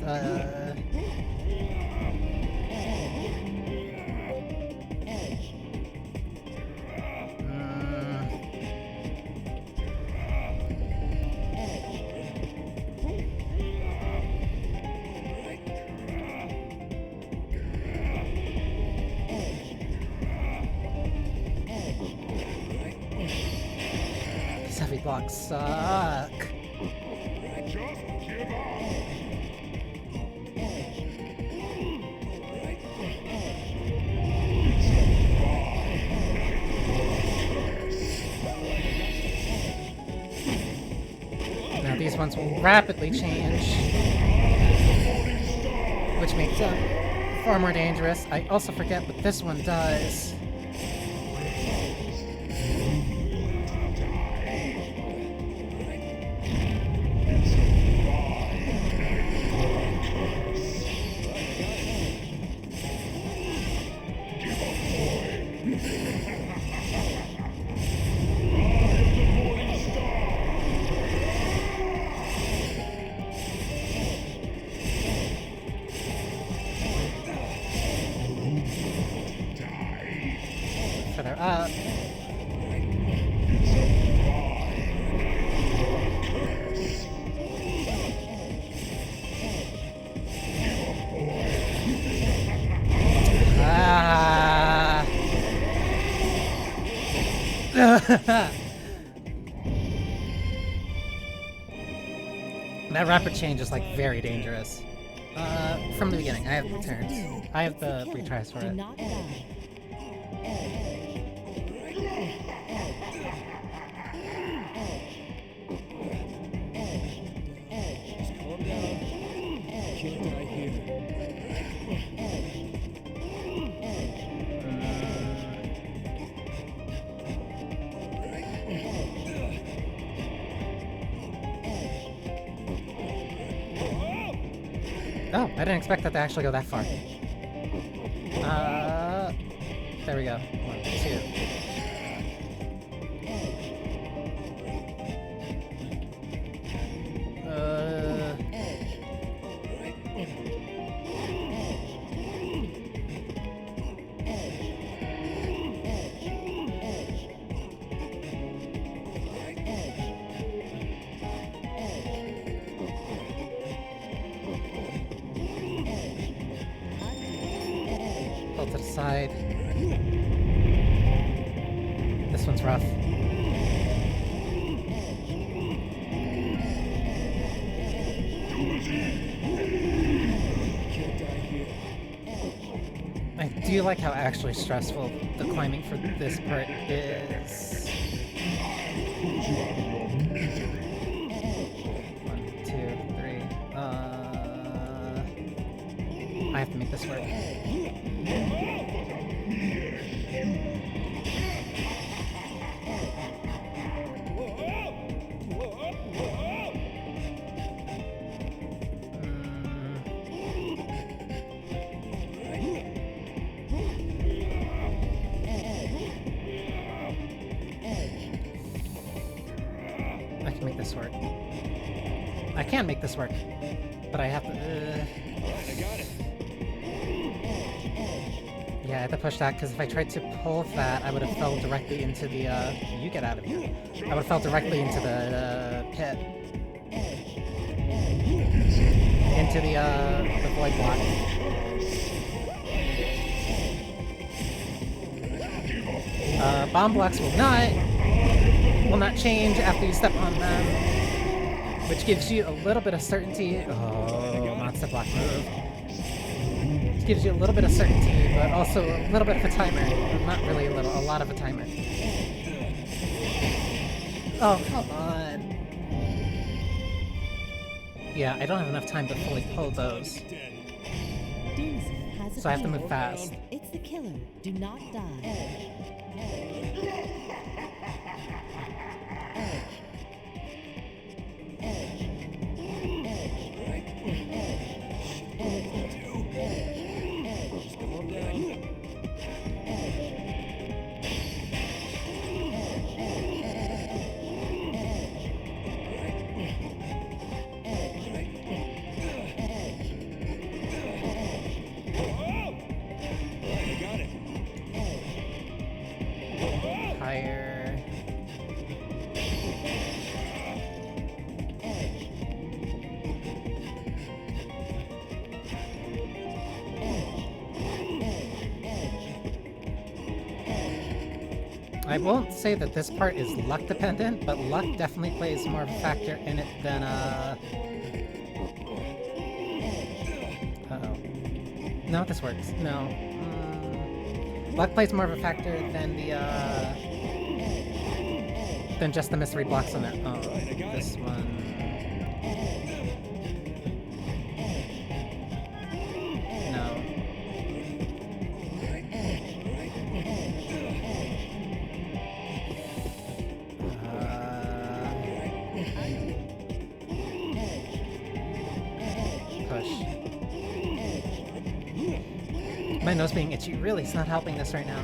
These heavy blocks suck. Now these ones will rapidly change, which makes them far more dangerous. I also forget what this one does. Further up. Ah. That rapid change is like very dangerous. From the beginning, I have the turns. I have the retries for Do it. not die. Just calm down. Can't die here. Oh, I didn't expect that to actually go that far. There we go. 1, 2. Pull to the side. This one's rough. I do like how actually stressful the climbing for this part is. 1, 2, 3. I have to make this work. I can make this work. I can make this work, but I have to. I got it. Yeah, I had to push that because if I tried to pull that, I would have fell directly into the. You get out of here. I would have fell directly into the pit. Into the void block. Bomb blocks will not change after you step on them, which gives you a little bit of certainty. Oh, monster block move. It gives you a little bit of certainty, but also a little bit of a timer. Not really a little, a lot of a timer. Oh, come on. Yeah, I don't have enough time to fully pull those. Doomsday has So I have to appeared. move fast. It's the killer. Do not die. Higher. I won't say that this part is luck dependent, but luck definitely plays more of a factor in it than uh-oh. No, this works. No. Luck plays more of a factor than the than just the mystery blocks on it. Oh, this one. No. Push. My nose being itchy really is not helping this right now.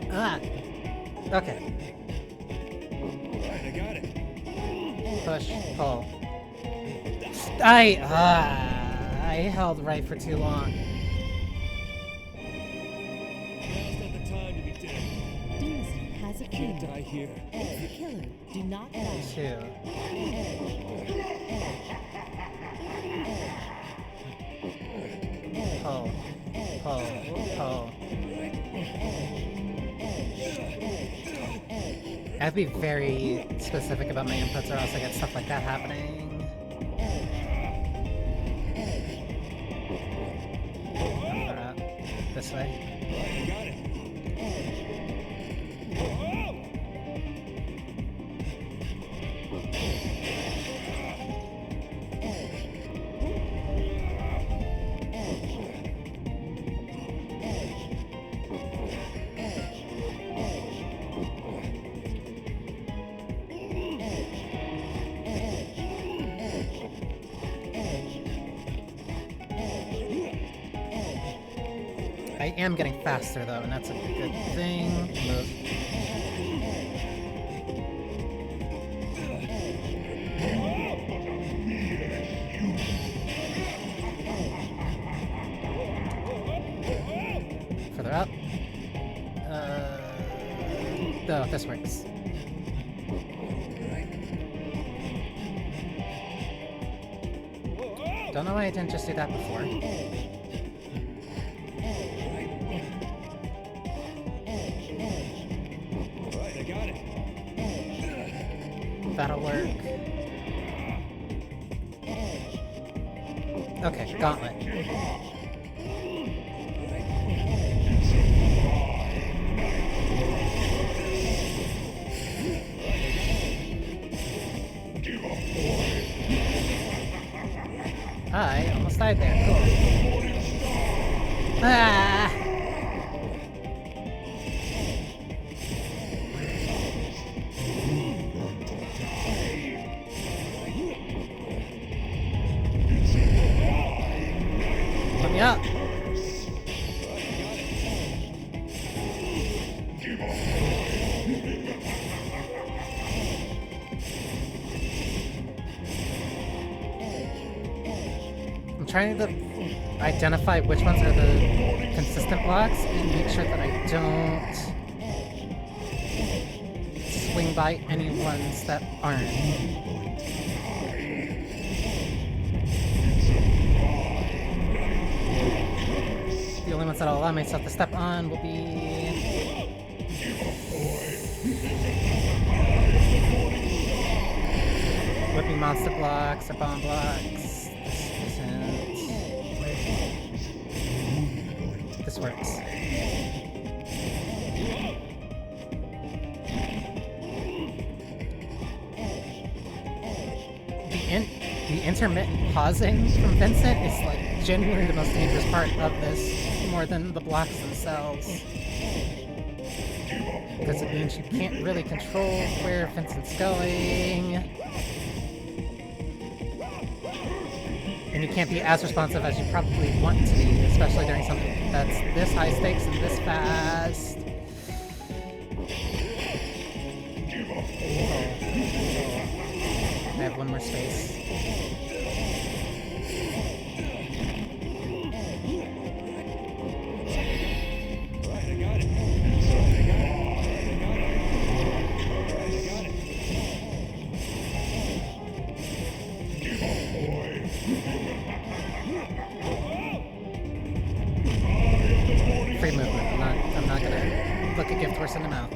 Ah! Okay. Alright, I got it. Push, pull. I held right for too long. Now's not the time to be dead. Doomsday has Can't appeared. die here. It's the killer. Do not die. 2. Pull, pull, pull. I have to be very specific about my inputs or else I get stuff like that happening. This way. I am getting faster though, and that's a good thing. Move. Further up. Oh, this works. Don't know why I didn't just do that before. That'll work. Okay, gauntlet. I almost died there. Cool. Ah! Let me up. I'm trying to identify which ones are the consistent blocks and make sure that I don't swing by any ones that aren't. The only ones that I'll allow myself to step on will be... whipping monster blocks or bomb blocks. This isn't... This works. The intermittent pausing from Vincent is like genuinely the most dangerous part of this, more than the blocks themselves. Because it means you can't really control where Vincent's going. And you can't be as responsive as you probably want to be, especially during something that's this high stakes and this fast. I have one more space. Free movement. I'm not gonna look a gift horse in the mouth.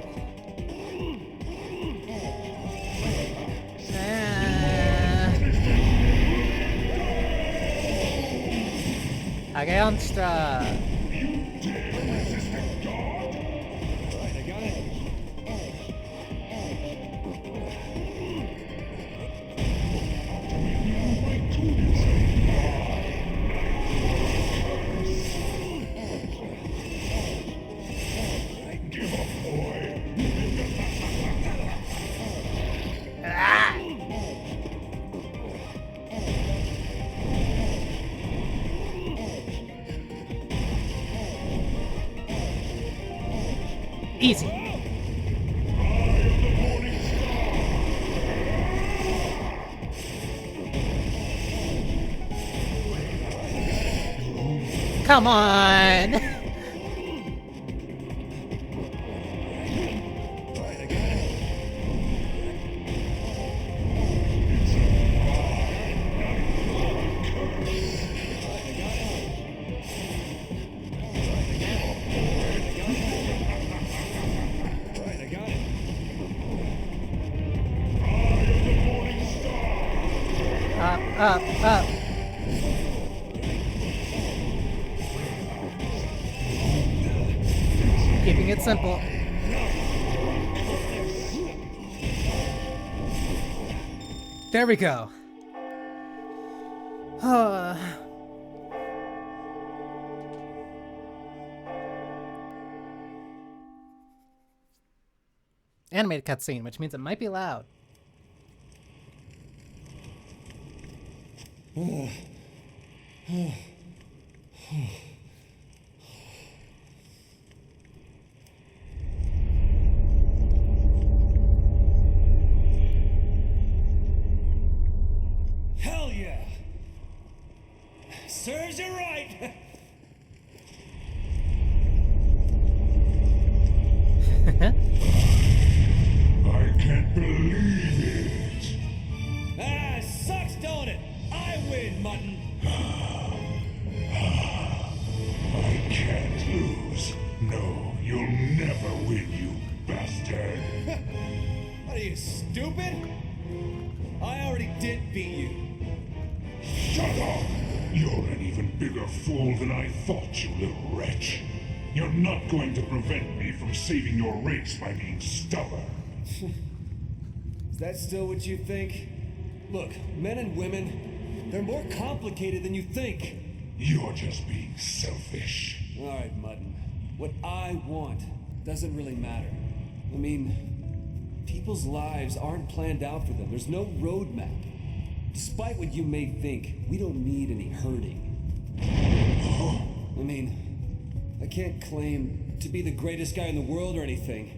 Hageonstra! Easy. Come on! up. Keeping it simple. There we go. Animated cutscene, which means it might be loud. Hell yeah! Serves you right! I can't believe it. Ah, sucks, don't it? I win, Mutton. I can't lose. No, you'll never win, you bastard. What are you, stupid? I already did beat you. Shut up! You're an even bigger fool than I thought, you little wretch. You're not going to prevent me from saving your race by being stubborn. Is that still what you think? Look, men and women, they're more complicated than you think. You're just being selfish. Alright, Mutton. What I want doesn't really matter. I mean, people's lives aren't planned out for them. There's no roadmap. Despite what you may think, we don't need any herding. I mean, I can't claim to be the greatest guy in the world or anything,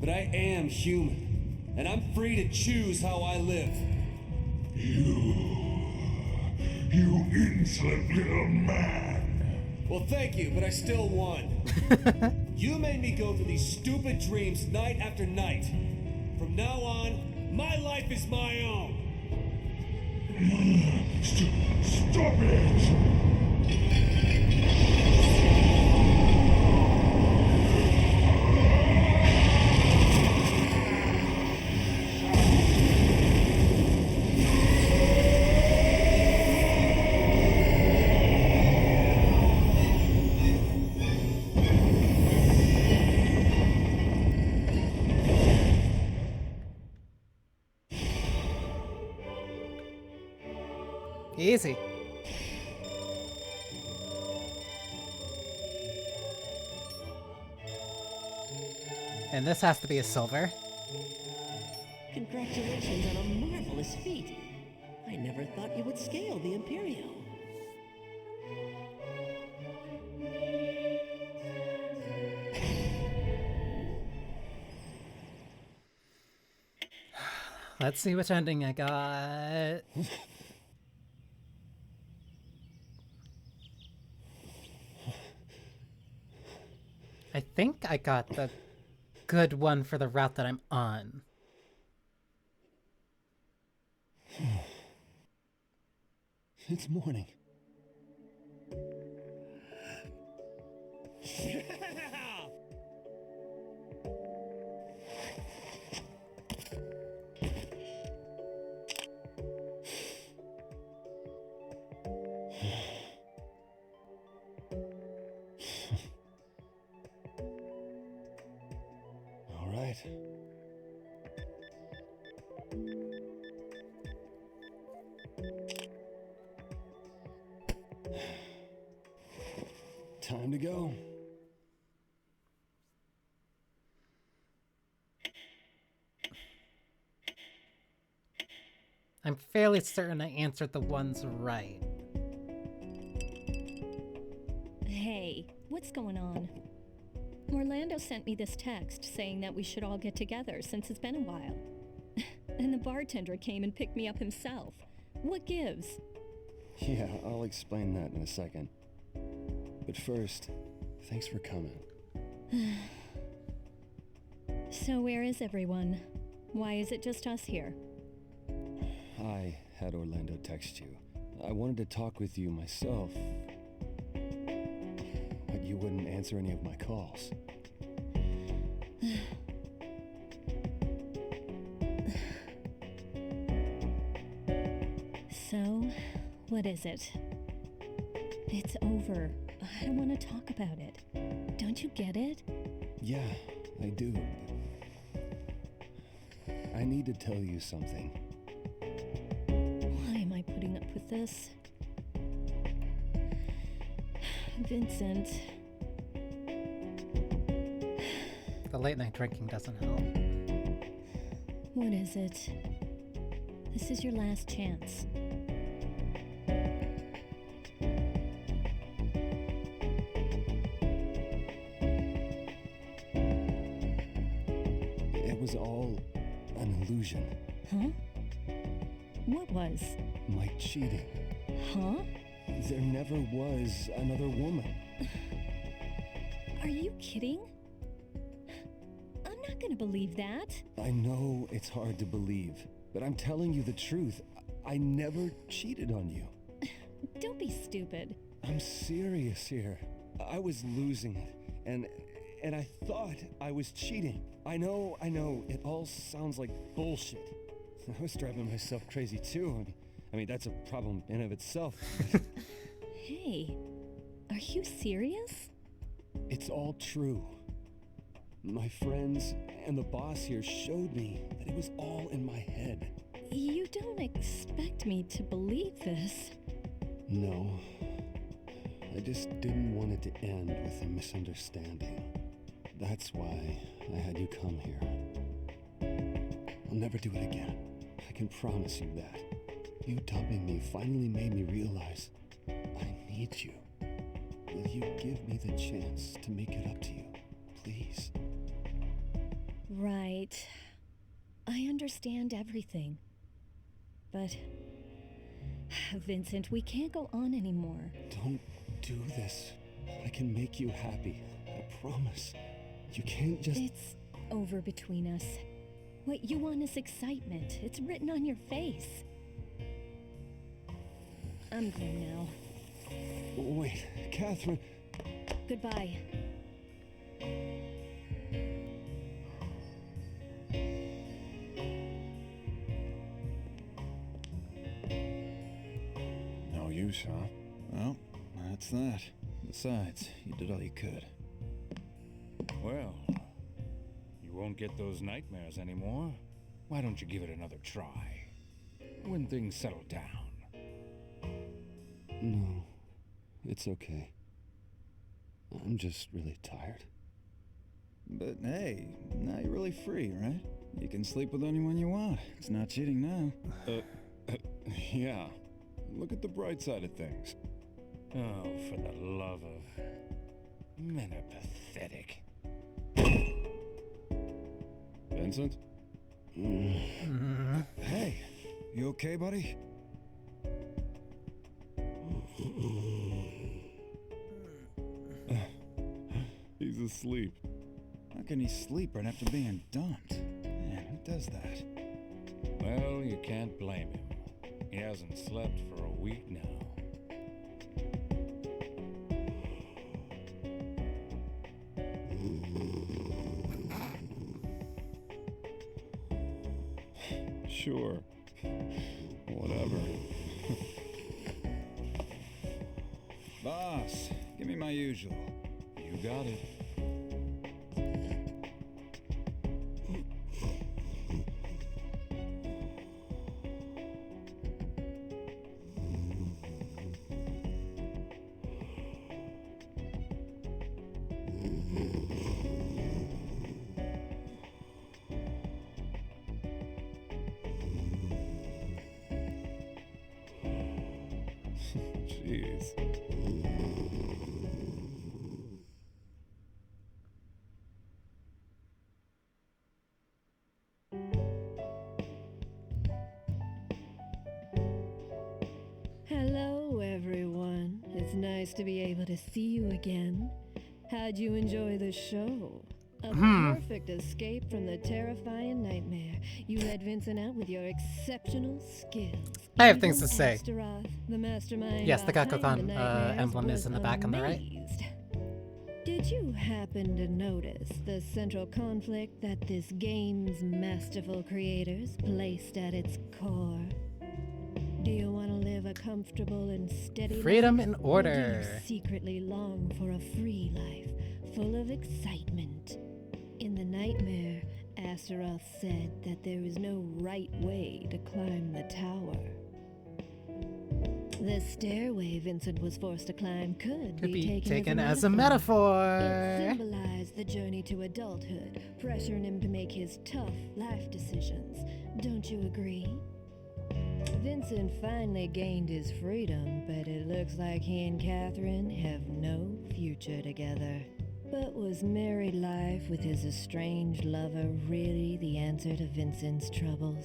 but I am human, and I'm free to choose how I live. You insolent little man. Well, thank you, but I still won. You made me go through these stupid dreams night after night. From now on, my life is my own. Stop it! Easy. And this has to be a silver. Congratulations on a marvelous feat. I never thought you would scale the Imperial. Let's see which ending I got. I think I got the good one for the route that I'm on. It's morning. All right. Time to go. I'm fairly certain I answered the ones right. Hey, what's going on? Orlando sent me this text saying that we should all get together since it's been a while. And the bartender came and picked me up himself. What gives? Yeah, I'll explain that in a second. But first, thanks for coming. So where is everyone? Why is it just us here? I had Orlando text you. I wanted to talk with you myself, but you wouldn't answer any of my calls. So, What is it? It's over. I don't want to talk about it. Don't you get it? Yeah, I do. I need to tell you something. Why am I putting up with this? Vincent. The late night drinking doesn't help. What is it? This is your last chance. It was all an illusion. Huh? What was? My cheating. Huh? There never was another woman. Are you kidding? I'm not gonna believe that. I know it's hard to believe, but I'm telling you the truth. I never cheated on you. Don't be stupid. I'm serious here. I was losing it, and I thought I was cheating. I know, it all sounds like bullshit. I was driving myself crazy too. I mean, that's a problem in of itself. Hey, are you serious? It's all true. My friends and the boss here showed me that it was all in my head. You don't expect me to believe this. No. I just didn't want it to end with a misunderstanding. That's why I had you come here. I'll never do it again. I can promise you that. You dumping me finally made me realize I need you. Will you give me the chance to make it up to you, please? Right. I understand everything. But, Vincent, we can't go on anymore. Don't do this. I can make you happy. I promise. You can't just... It's over between us. What you want is excitement. It's written on your face. I'm going now. Wait, Catherine... Goodbye. No use, huh? Well, that's that. Besides, you did all you could. Well, you won't get those nightmares anymore. Why don't you give it another try? When things settle down. No, it's okay. I'm just really tired. But hey, now you're really free, right? You can sleep with anyone you want. It's not cheating now. Yeah. Look at the bright side of things. Oh, for the love of... Men are pathetic. Vincent? Hey, you okay, buddy? He's asleep. How can he sleep right after being dumped? Man, who does that? Well, you can't blame him. He hasn't slept for a week now. Sure. Whatever. Boss, give me my usual. You got it. Jeez. Hello, everyone. It's nice to be able to see you again. How'd you enjoy the show? A perfect escape from the terrifying nightmare. You led Vincent out with your exceptional skills. I have things to say. Astaroth, the mastermind Yes, the behind Gakukan nightmares, emblem was is in the back on the right. amazed. Did you happen to notice the central conflict that this game's masterful creators placed at its core? Do you want to live live a comfortable and steady Freedom life? and Or order. do you secretly long for a free life, full of excitement? In the nightmare, Astaroth said that there is no right way to climb the tower. The stairway Vincent was forced to climb could be taken as a metaphor. It symbolized the journey to adulthood, pressuring him to make his tough life decisions. Don't you agree? Vincent finally gained his freedom, but it looks like he and Catherine have no future together. But was married life with his estranged lover really the answer to Vincent's troubles?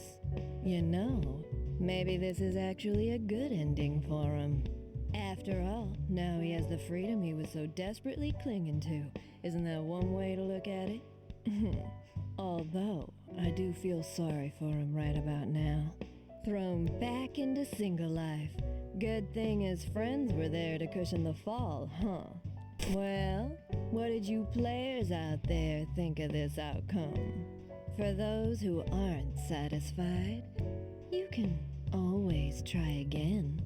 You know, maybe this is actually a good ending for him. After all, now he has the freedom he was so desperately clinging to. Isn't that one way to look at it? Although, I do feel sorry for him right about now. Thrown back into single life. Good thing his friends were there to cushion the fall, huh? Well, what did you players out there think of this outcome? For those who aren't satisfied, you can always try again.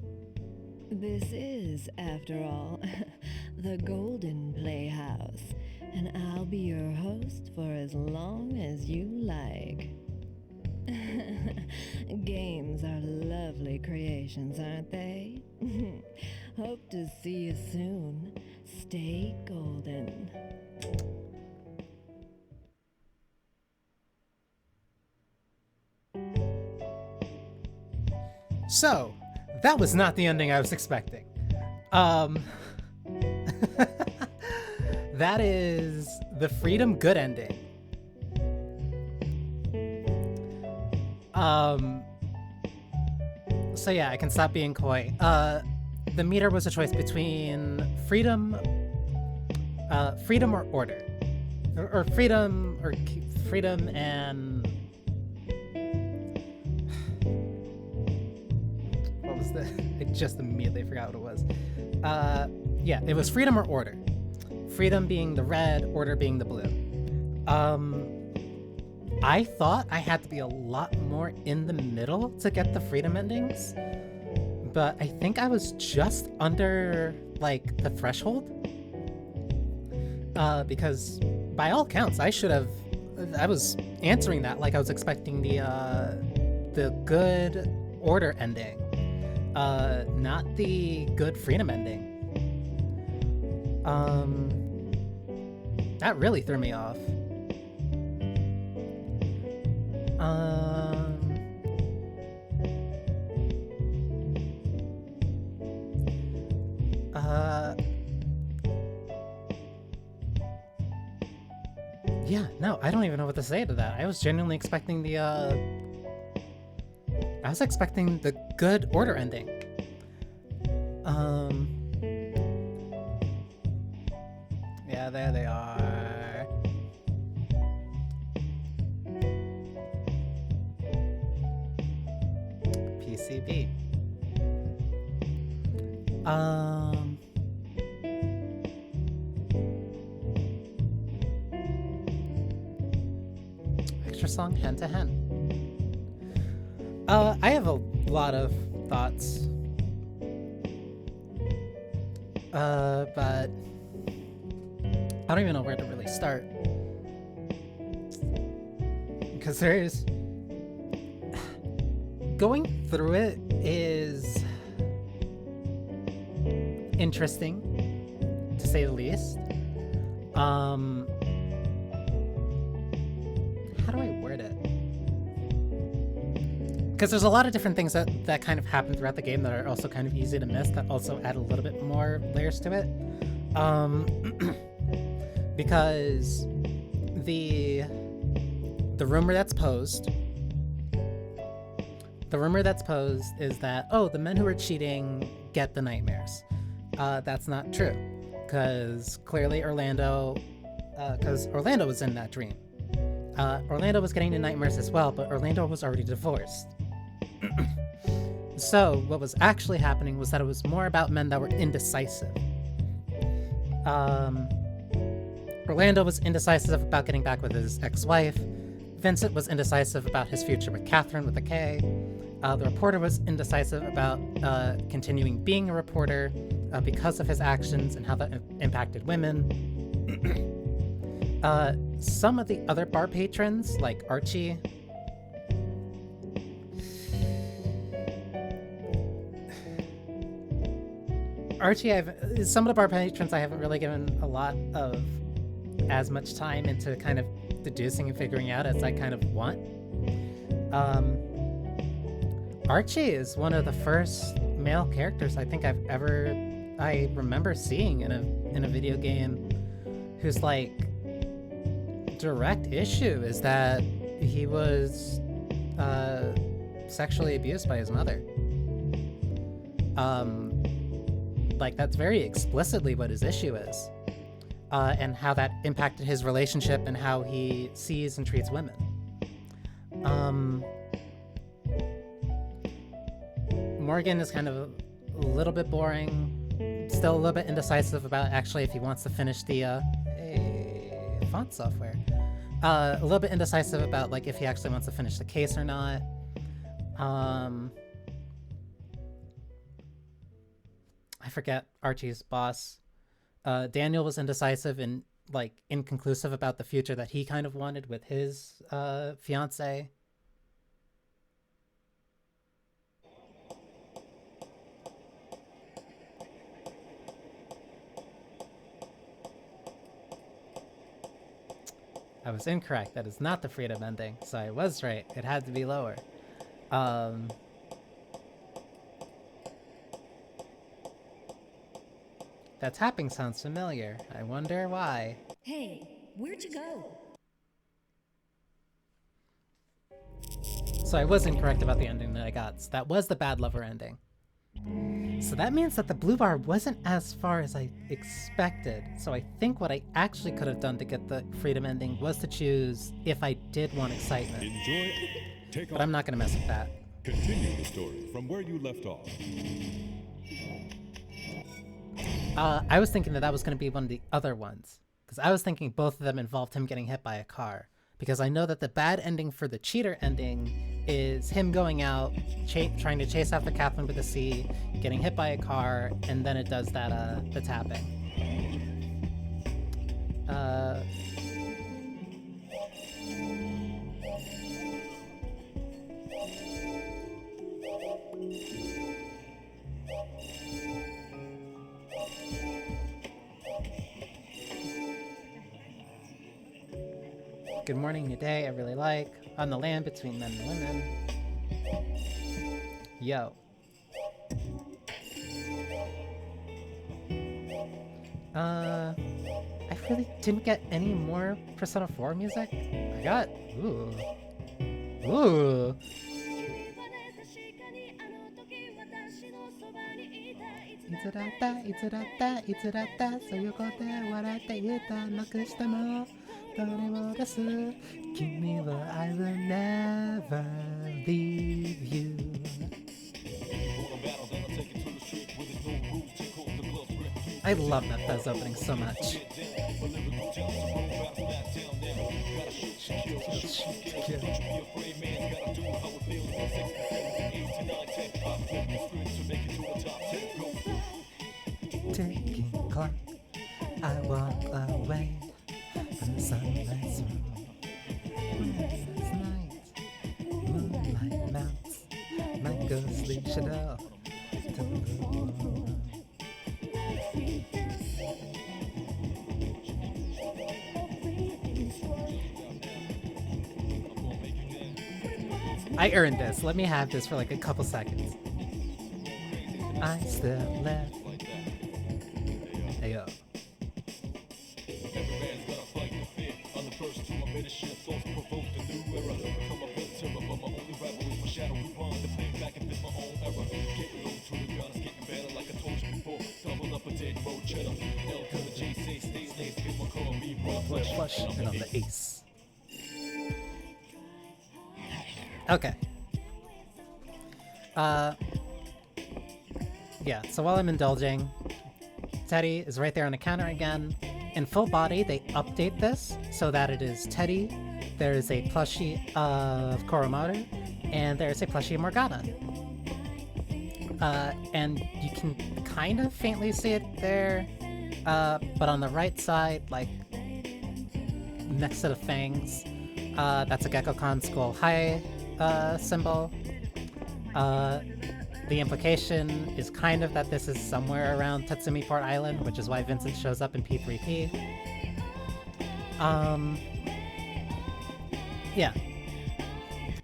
This is, after all, the Golden Playhouse, and I'll be your host for as long as you like. Games are lovely creations, aren't they? Hope to see you soon. Stay golden. So, that was not the ending I was expecting. That is the Freedom Good ending. So yeah, I can stop being coy. The meter was a choice between freedom or order. Or freedom and... What was the... I just immediately forgot what it was. Yeah, it was freedom or order. Freedom being the red, order being the blue. I thought I had to be a lot more in the middle to get the freedom endings, but I think I was just under, like, the threshold. Because by all counts, I was answering that like I was expecting the good order ending, not the good freedom ending. That really threw me off. Yeah, no, I don't even know what to say to that. I was genuinely expecting I was expecting the good order ending. Yeah, there they are. PCB. Extra song, Hen to Hen. I have a lot of thoughts. But I don't even know where to really start. Because there's... Going through it is interesting, to say the least. How do I word it? Because there's a lot of different things that kind of happen throughout the game that are also kind of easy to miss, that also add a little bit more layers to it. Because the rumor that's posed is that, oh, the men who are cheating get the nightmares. That's not true, because clearly Orlando was in that dream. Orlando was getting the nightmares as well, but Orlando was already divorced. So what was actually happening was that it was more about men that were indecisive. Orlando was indecisive about getting back with his ex-wife. Vincent was indecisive about his future with Catherine with a K. The reporter was indecisive about continuing being a reporter because of his actions and how that impacted women. Some of the other bar patrons, like Archie, some of the bar patrons I haven't really given a lot of as much time into kind of deducing and figuring out as I kind of want. Archie is one of the first male characters I think I remember seeing in a video game whose like direct issue is that he was sexually abused by his mother. Like that's very explicitly what his issue is, and how that impacted his relationship and how he sees and treats women. Morgan is kind of a little bit boring, still a little bit indecisive about actually if he wants to finish the font software. A little bit indecisive about like if he actually wants to finish the case or not. I forget Archie's boss. Daniel was indecisive and like inconclusive about the future that he kind of wanted with his fiance. I was incorrect. That is not the freedom ending. So I was right. It had to be lower. That tapping sounds familiar. I wonder why. Hey, where'd you go? So I was incorrect about the ending that I got. So that was the bad lover ending. So that means that the blue bar wasn't as far as I expected. So I think what I actually could have done to get the freedom ending was to choose if I did want excitement. Enjoy. Take but I'm not going to mess with that. Continue the story from where you left off. I was thinking that was going to be one of the other ones. Because I was thinking both of them involved him getting hit by a car. Because I know that the bad ending for the cheater ending is him going out, trying to chase after Catherine with a C, getting hit by a car, and then it does that, the tapping. Good morning, new day, I really like. On the land between men and women. Yo. I really didn't get any more Persona 4 music. I got, ooh. Ooh. I will never leave you. I love that Fez opening so much. Ticking clock, I walk away from the sunrise room. This night, moonlight melts my ghostly shadow to the moon. I earned this. Let me have this for like a couple seconds. I still live. Hey yo. Flush and on the ace. Okay. Yeah, so while I'm indulging, Teddy is right there on the counter again. In full body, they update this so that it is Teddy. There is a plushie of Koromaru, and there's a plushie Morgana. And you can kind of faintly see it there, but on the right side, like next to the fangs, that's a Gekko-Con Skull High symbol. The implication is kind of that this is somewhere around Tatsumi Port Island, which is why Vincent shows up in P3P. Yeah.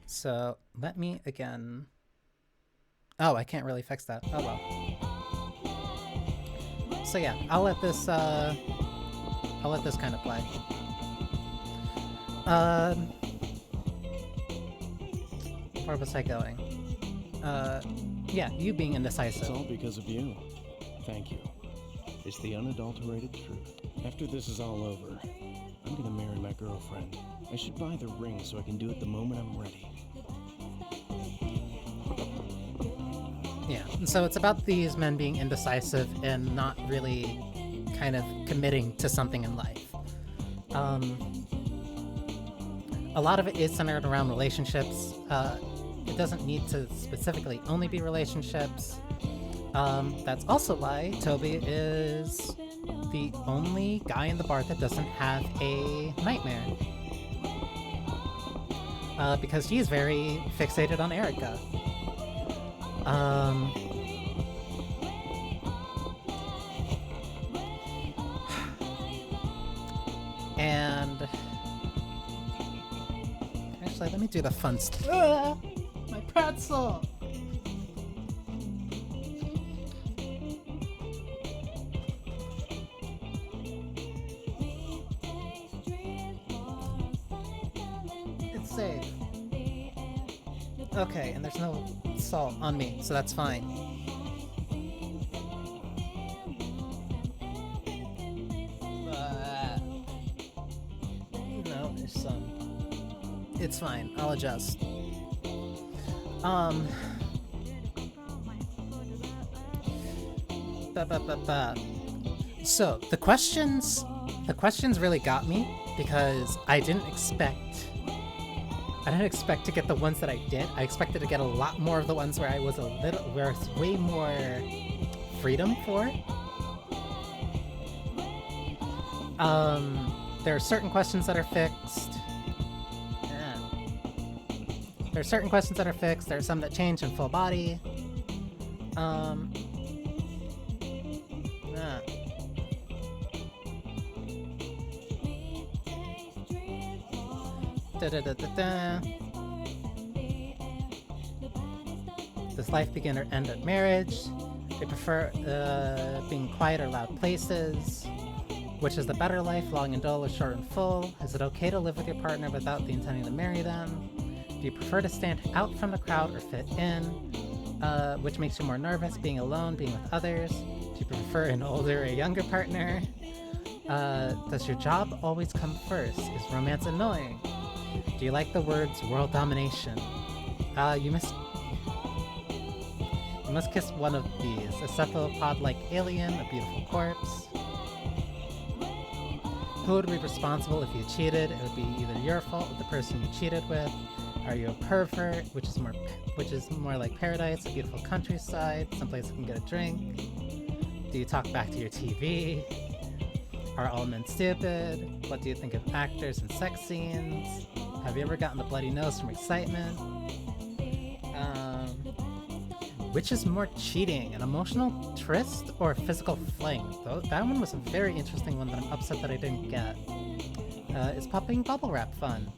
So, let me again... Oh, I can't really fix that. Oh well. So yeah, I'll let this kind of play. Where was I going? Yeah, you being indecisive. It's all because of you. Thank you. It's the unadulterated truth. After this is all over, I'm gonna marry my girlfriend. I should buy the ring so I can do it the moment I'm ready. Yeah, and so it's about these men being indecisive and not really kind of committing to something in life. A lot of it is centered around relationships. It doesn't need to specifically only be relationships. That's also why Toby is the only guy in the bar that doesn't have a nightmare. Because he's very fixated on Erica. And actually, let me do the fun stuff. My pretzel! It's safe. Okay, and there's no salt on me, so that's fine. No, there's some. It's fine, I'll adjust. So, the questions really got me because I didn't expect to get the ones that I did. I expected to get a lot more of the ones where where it's way more freedom for it. There are certain questions that are fixed. There are certain questions that are fixed. There are some that change in full body. Does life begin or end at marriage? They prefer being quiet or loud places. Which is the better life, long and dull or short and full? Is it okay to live with your partner without the intending to marry them? Do you prefer to stand out from the crowd or fit in? Which makes you more nervous, being alone, being with others? Do you prefer an older or a younger partner? Does your job always come first? Is romance annoying? Do you like the words world domination? You must kiss one of these. A cephalopod-like alien, a beautiful corpse. Who would be responsible if you cheated? It would be either your fault with the person you cheated with. Are you a pervert, which is more like paradise, a beautiful countryside, someplace you can get a drink? Do you talk back to your TV? Are all men stupid? What do you think of actors and sex scenes? Have you ever gotten the bloody nose from excitement? Which is more cheating, an emotional tryst or a physical fling? That one was a very interesting one that I'm upset that I didn't get. Is popping bubble wrap fun?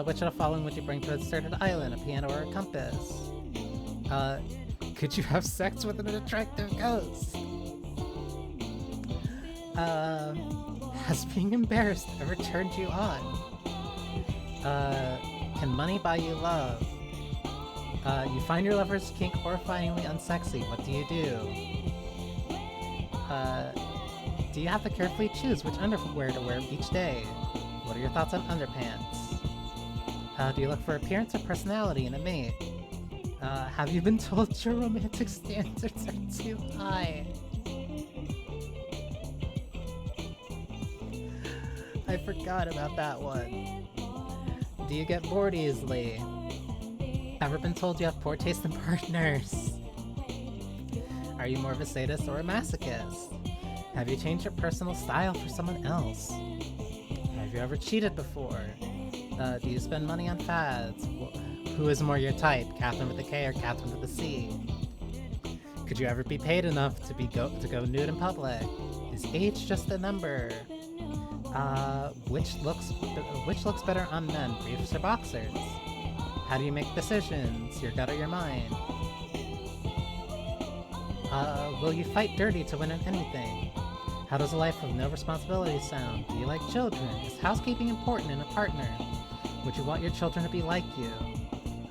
Which of the following would you bring to a deserted island, a piano or a compass? Could you have sex with an attractive ghost? Has being embarrassed ever turned you on? Can money buy you love? You find your lover's kink horrifyingly unsexy. What do you do? Do you have to carefully choose which underwear to wear each day? What are your thoughts on underpants? Do you look for appearance or personality in a mate? Have you been told your romantic standards are too high? I forgot about that one. Do you get bored easily? Ever been told you have poor taste in partners? Are you more of a sadist or a masochist? Have you changed your personal style for someone else? Have you ever cheated before? Do you spend money on fads? Who is more your type, Catherine with a K or Catherine with a C? Could you ever be paid enough to go nude in public? Is age just a number? Which looks better on men, briefs or boxers? How do you make decisions, your gut or your mind? Will you fight dirty to win at anything? How does a life with no responsibility sound? Do you like children? Is housekeeping important in a partner? Would you want your children to be like you?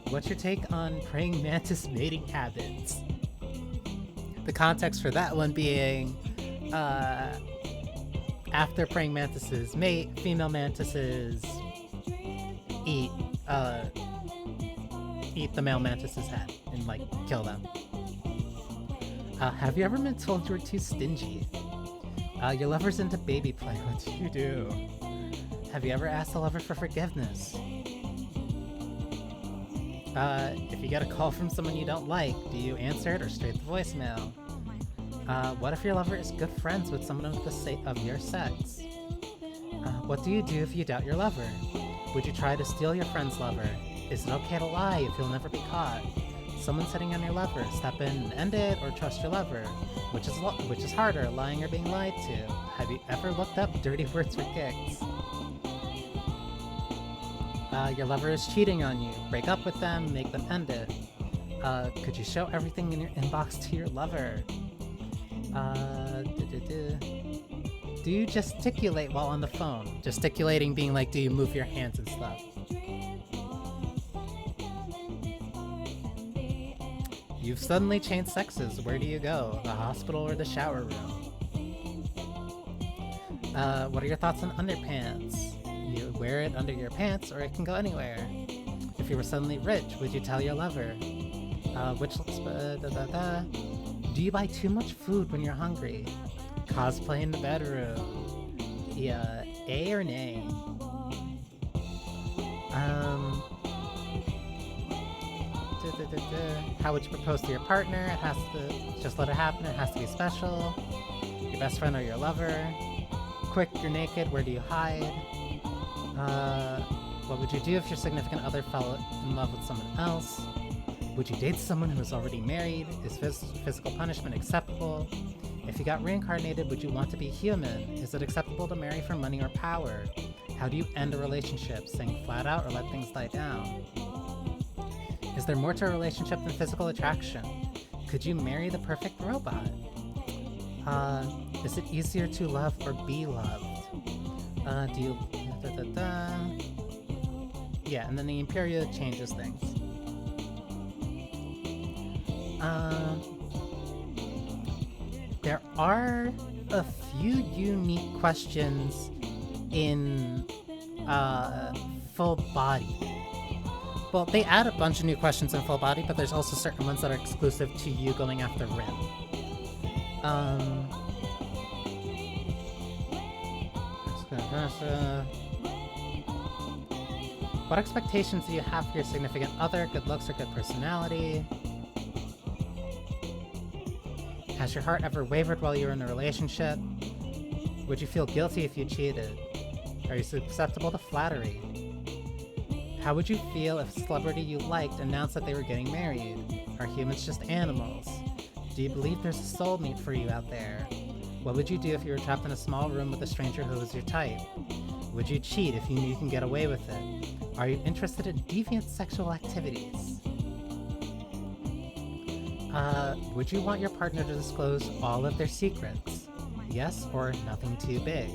What's your take on praying mantis mating habits? The context for that one being, after praying mantises mate, female mantises eat the male mantis's head and, like, kill them. Have you ever been told you were too stingy? Your lover's into baby play, what do you do? Have you ever asked a lover for forgiveness? If you get a call from someone you don't like, do you answer it or straight the voicemail? What if your lover is good friends with someone of your sex? What do you do if you doubt your lover? Would you try to steal your friend's lover? Is it okay to lie if you'll never be caught? Someone's hitting on your lover, step in and end it, or trust your lover? Which is harder, lying or being lied to? Have you ever looked up dirty words for kicks? Your lover is cheating on you. Break up with them, make them end it. Could you show everything in your inbox to your lover? Do you gesticulate while on the phone? Gesticulating being like, do you move your hands and stuff? You've suddenly changed sexes. Where do you go? The hospital or the shower room? What are your thoughts on underpants? You wear it under your pants, or it can go anywhere. If you were suddenly rich, would you tell your lover? Which looks... Do you buy too much food when you're hungry? Cosplay in the bedroom. Yeah, A or nay? How would you propose to your partner? It has to just let it happen. It has to be special. Your best friend or your lover. Quick, you're naked. Where do you hide? What would you do if your significant other fell in love with someone else? Would you date someone who is already married? Is physical punishment acceptable? If you got reincarnated, would you want to be human? Is it acceptable to marry for money or power? How do you end a relationship? Saying flat out or let things die down? Is there more to a relationship than physical attraction? Could you marry the perfect robot? Is it easier to love or be loved? Do you... Yeah, and then the Imperial changes things. There are a few unique questions in Full Body. Well, they add a bunch of new questions in Full Body, but there's also certain ones that are exclusive to you going after Rim. What expectations do you have for your significant other? Good looks or good personality? Has your heart ever wavered while you were in a relationship? Would you feel guilty if you cheated? Are you susceptible to flattery? How would you feel if a celebrity you liked announced that they were getting married? Are humans just animals? Do you believe there's a soulmate for you out there? What would you do if you were trapped in a small room with a stranger who was your type? Would you cheat if you knew you can get away with it? Are you interested in deviant sexual activities? Would you want your partner to disclose all of their secrets? Yes or nothing too big?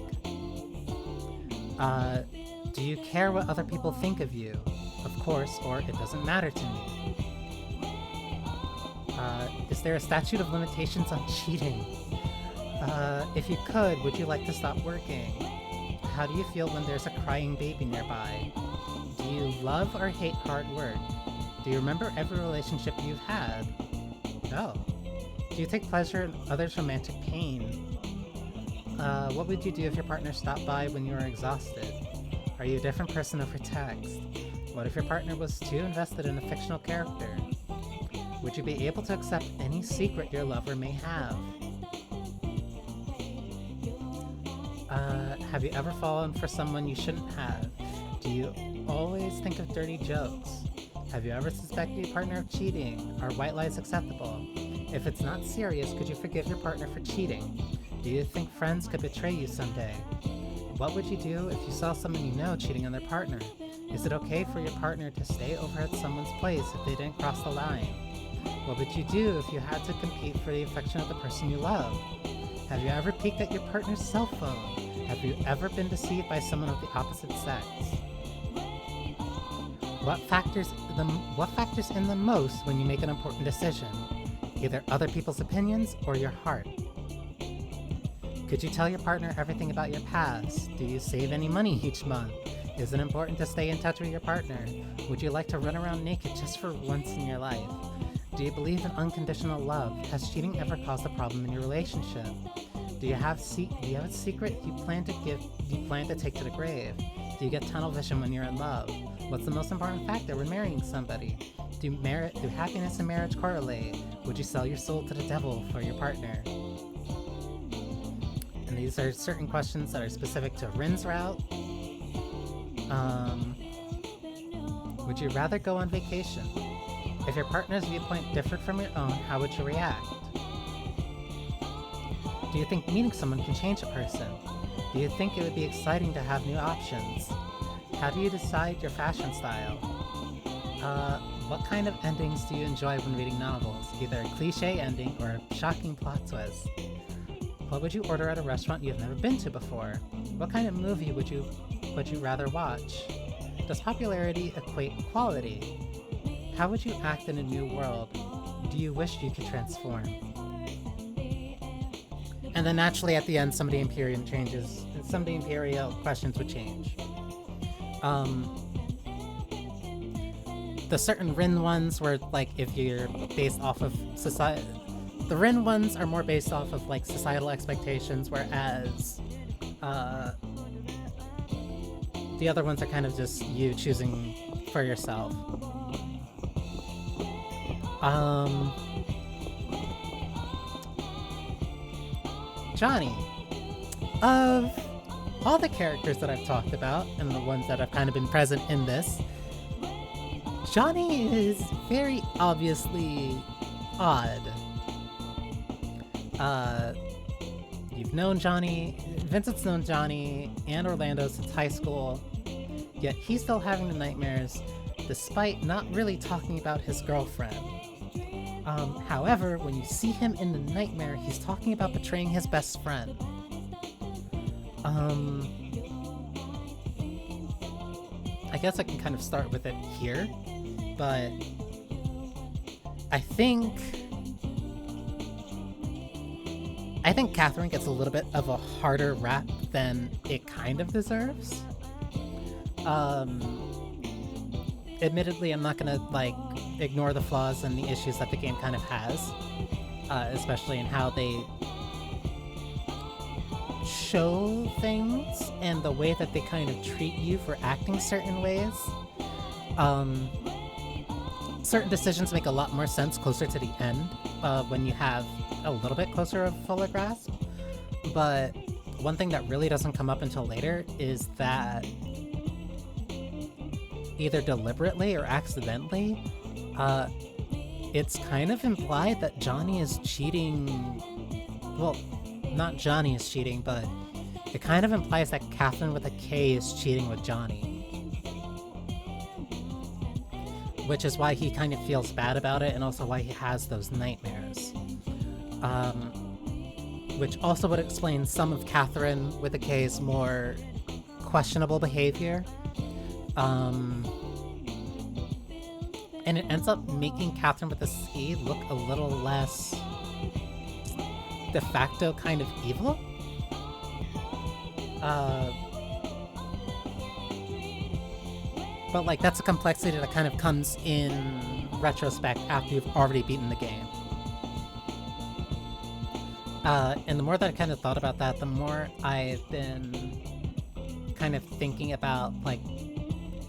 Do you care what other people think of you? Of course, or it doesn't matter to me. Is there a statute of limitations on cheating? If you could, would you like to stop working? How do you feel when there's a crying baby nearby? Do you love or hate hard work? Do you remember every relationship you've had? No. Do you take pleasure in others' romantic pain? What would you do if your partner stopped by when you were exhausted? Are you a different person over text? What if your partner was too invested in a fictional character? Would you be able to accept any secret your lover may have? Have you ever fallen for someone you shouldn't have? Do you always think of dirty jokes? Have you ever suspected your partner of cheating? Are white lies acceptable? If it's not serious, could you forgive your partner for cheating? Do you think friends could betray you someday? What would you do if you saw someone you know cheating on their partner? Is it okay for your partner to stay over at someone's place if they didn't cross the line? What would you do if you had to compete for the affection of the person you love? Have you ever peeked at your partner's cell phone? Have you ever been deceived by someone of the opposite sex? What factors in the most when you make an important decision? Either other people's opinions or your heart. Could you tell your partner everything about your past? Do you save any money each month? Is it important to stay in touch with your partner? Would you like to run around naked just for once in your life? Do you believe in unconditional love? Has cheating ever caused a problem in your relationship? Do you have a secret you plan to take to the grave? Do you get tunnel vision when you're in love? What's the most important factor when marrying somebody? Do happiness and marriage correlate? Would you sell your soul to the devil for your partner? And these are certain questions that are specific to Rin's route. Would you rather go on vacation? If your partner's viewpoint differed from your own, how would you react? Do you think meeting someone can change a person? Do you think it would be exciting to have new options? How do you decide your fashion style? What kind of endings do you enjoy when reading novels? Either a cliche ending or a shocking plot twist? What would you order at a restaurant you've never been to before? What kind of movie would you rather watch? Does popularity equate quality? How would you act in a new world? Do you wish you could transform? And then naturally at the end, some of the Imperial questions would change. The certain Rin ones were like, if you're based off of society, the Rin ones are more based off of like societal expectations, whereas the other ones are kind of just you choosing for yourself. Johnny, of all the characters that I've talked about and the ones that have kind of been present in this, Johnny is very obviously odd. You've known Johnny, Vincent's known Johnny and Orlando since high school, yet he's still having the nightmares despite not really talking about his girlfriend. However, when you see him in the nightmare, he's talking about betraying his best friend. I guess I can kind of start with it here, but I think Catherine gets a little bit of a harder rap than it kind of deserves. Admittedly, I'm not gonna, like, ignore the flaws and the issues that the game kind of has, especially in how they show things and the way that they kind of treat you for acting certain ways. Certain decisions make a lot more sense closer to the end, when you have a little bit closer of a fuller grasp. But one thing that really doesn't come up until later is that either deliberately or accidentally, it's kind of implied that Johnny is cheating. Well, not Johnny is cheating, but it kind of implies that Catherine with a K is cheating with Johnny. Which is why he kind of feels bad about it, and also why he has those nightmares. Which also would explain some of Catherine with a K's more questionable behavior. And it ends up making Catherine with a C look a little less de facto kind of evil. But like, that's a complexity that kind of comes in retrospect after you've already beaten the game. And the more that I kind of thought about that, the more I've been kind of thinking about, like,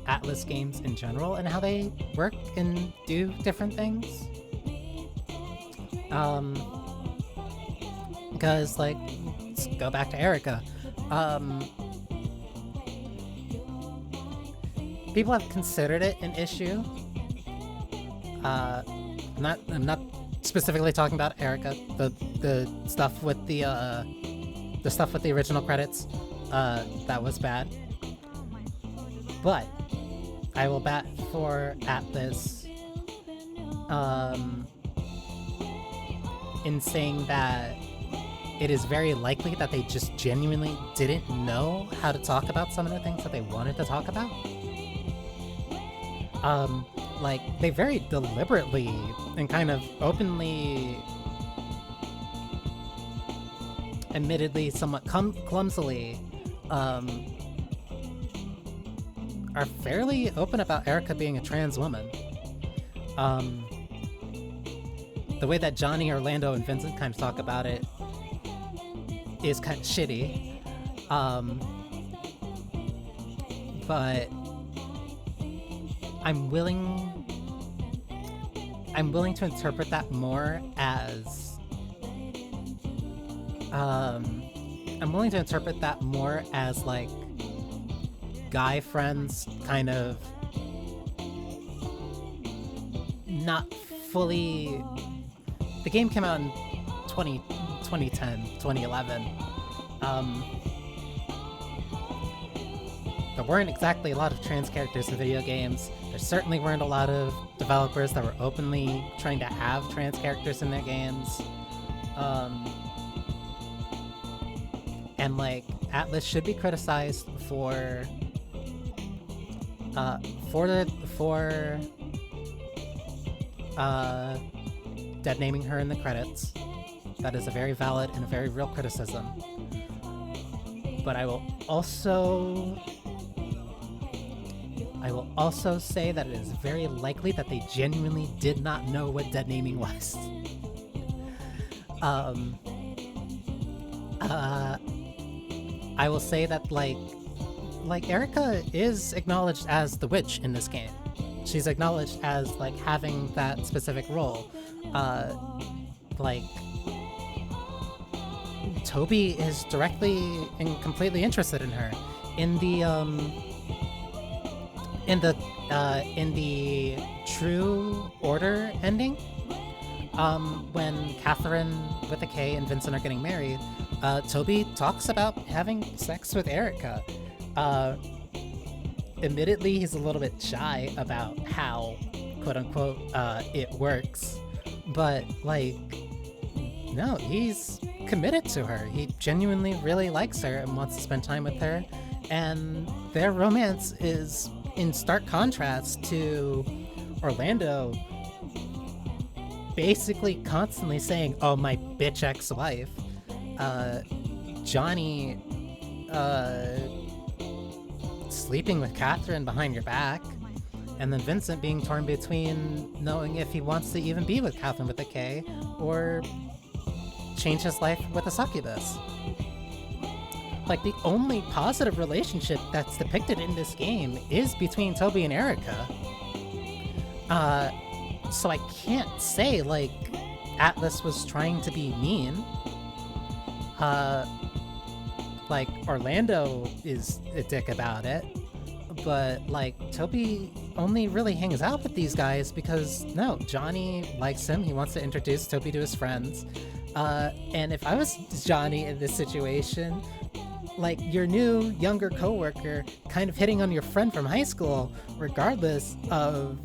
Atlus games in general and how they work and do different things. Because, like, let's go back to Erica. People have considered it an issue. I'm not specifically talking about Erica. The stuff with the stuff with the original credits, that was bad. But I will bat for Atlus in saying that it is very likely that they just genuinely didn't know how to talk about some of the things that they wanted to talk about. Like, they very deliberately and kind of openly, admittedly somewhat clumsily, are fairly open about Erica being a trans woman. The way that Johnny, Orlando, and Vincent kind of talk about it is kind of shitty. But I'm willing to interpret that more as like guy friends kind of not fully. The game came out in 2010, 2011. There weren't exactly a lot of trans characters in video games. There certainly weren't a lot of developers that were openly trying to have trans characters in their games. And like, Atlus should be criticized for dead naming her in the credits. That is a very valid and a very real criticism. But I will also say that it is very likely that they genuinely did not know what dead naming was. I will say that like Erica is acknowledged as the witch in this game. She's acknowledged as like having that specific role. Like, Toby is directly and completely interested in her. In the True Order ending, when Catherine with a K and Vincent are getting married, Toby talks about having sex with Erica. Admittedly, he's a little bit shy about how, quote-unquote, it works, but, like, no, he's committed to her. He genuinely really likes her and wants to spend time with her, and their romance is in stark contrast to Orlando basically constantly saying, "Oh, my bitch ex-wife," Johnny, sleeping with Catherine behind your back, and then Vincent being torn between knowing if he wants to even be with Catherine with a K or change his life with a succubus. Like, the only positive relationship that's depicted in this game is between Toby and Erica. So I can't say, like, Atlus was trying to be mean. Like, Orlando is a dick about it, but, like, Toby only really hangs out with these guys because, no, Johnny likes him, he wants to introduce Toby to his friends, and if I was Johnny in this situation, like, your new, younger coworker kind of hitting on your friend from high school, regardless of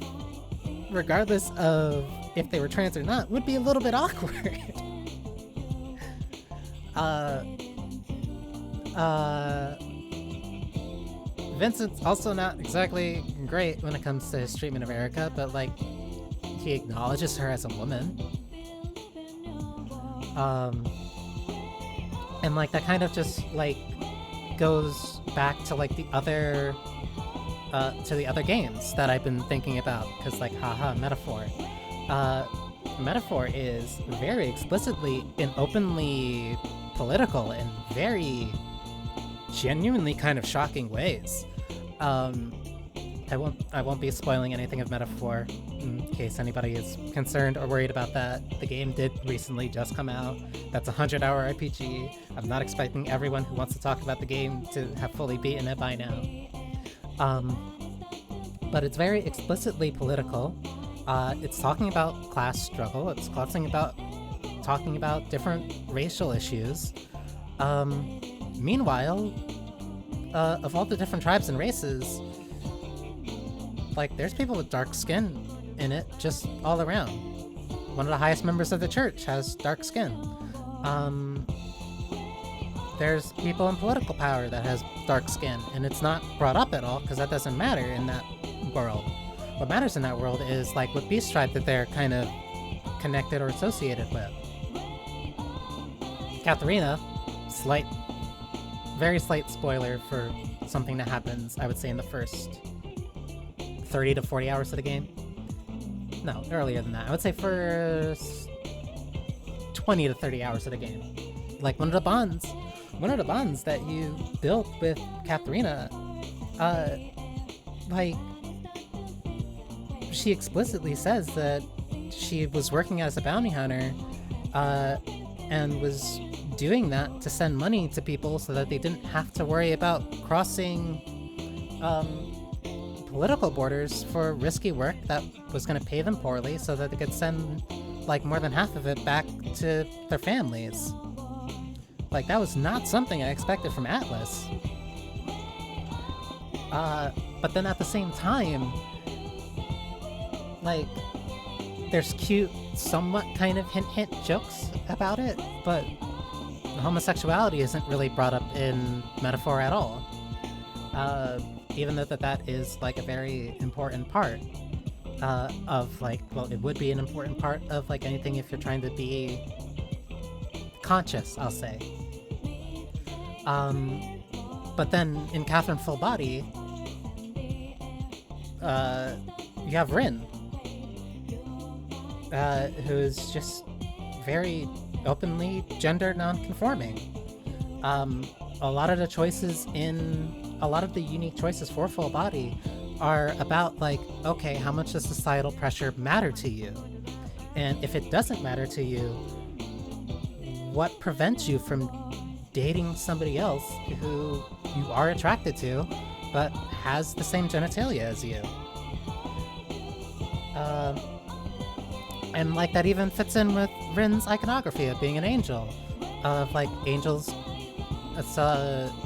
if they were trans or not, would be a little bit awkward. Vincent's also not exactly great when it comes to his treatment of Erica, but, like, he acknowledges her as a woman. And, like, that kind of just, like, goes back to, like, the other games that I've been thinking about, because, like, haha, Metaphor. Metaphor is very explicitly and openly political in very genuinely kind of shocking ways. I won't be spoiling anything of Metaphor in case anybody is concerned or worried about that. The game did recently just come out. That's a 100-hour RPG. I'm not expecting everyone who wants to talk about the game to have fully beaten it by now. But it's very explicitly political. It's talking about class struggle. It's talking about different racial issues. Meanwhile, of all the different tribes and races, like, there's people with dark skin in it just all around. One of the highest members of the church has dark skin. There's people in political power that has dark skin, and it's not brought up at all because that doesn't matter in that world. What matters in that world is, like, what beast tribe that they're kind of connected or associated with. Katharina, very slight spoiler for something that happens, I would say, in the first 30 to 40 hours of the game. No, earlier than that. I would say first 20 to 30 hours of the game. Like, one of the bonds that you built with Katharina, like, she explicitly says that she was working as a bounty hunter, and was doing that to send money to people so that they didn't have to worry about crossing, political borders for risky work that was going to pay them poorly so that they could send, like, more than half of it back to their families. Like, that was not something I expected from Atlus. But then at the same time, like, there's cute, somewhat kind of hint jokes about it, but homosexuality isn't really brought up in Metaphor at all. Even though that is, like, a very important part of, like, well, it would be an important part of, like, anything if you're trying to be conscious, I'll say. But then in Catherine Full Body, you have Rin, who's just very openly gender non-conforming. A lot of the unique choices for Full Body are about, like, okay, how much does societal pressure matter to you? And if it doesn't matter to you, what prevents you from dating somebody else who you are attracted to, but has the same genitalia as you? And, like, that even fits in with Rin's iconography of being an angel, of, like, angels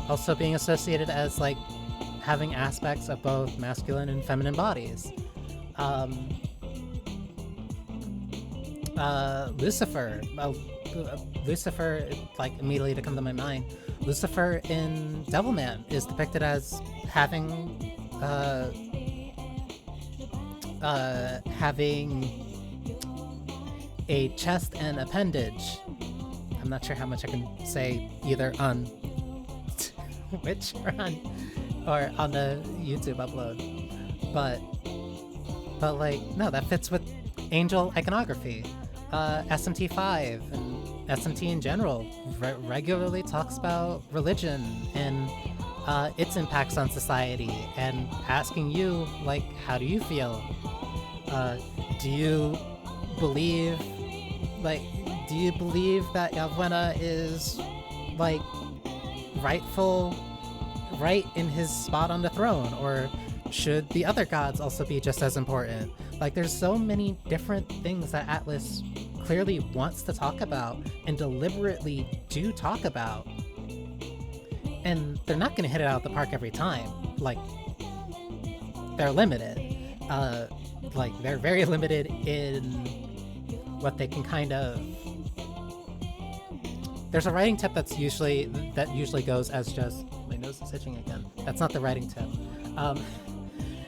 also being associated as, like, having aspects of both masculine and feminine bodies. Lucifer, like, immediately to come to my mind, Lucifer in Devilman is depicted as having a chest and appendage. I'm not sure how much I can say either on Twitch or on the YouTube upload, but like, no, that fits with angel iconography. SMT5 and SMT in general regularly talks about religion and its impacts on society, and asking you, like, how do you feel? Do you believe that Yavwena is, like, right in his spot on the throne, or should the other gods also be just as important? Like, there's so many different things that Atlus clearly wants to talk about and deliberately do talk about, and they're not gonna hit it out of the park every time. Like, they're limited. Like, they're very limited in what they can kind of... There's a writing tip that usually goes as just... My nose is itching again. That's not the writing tip.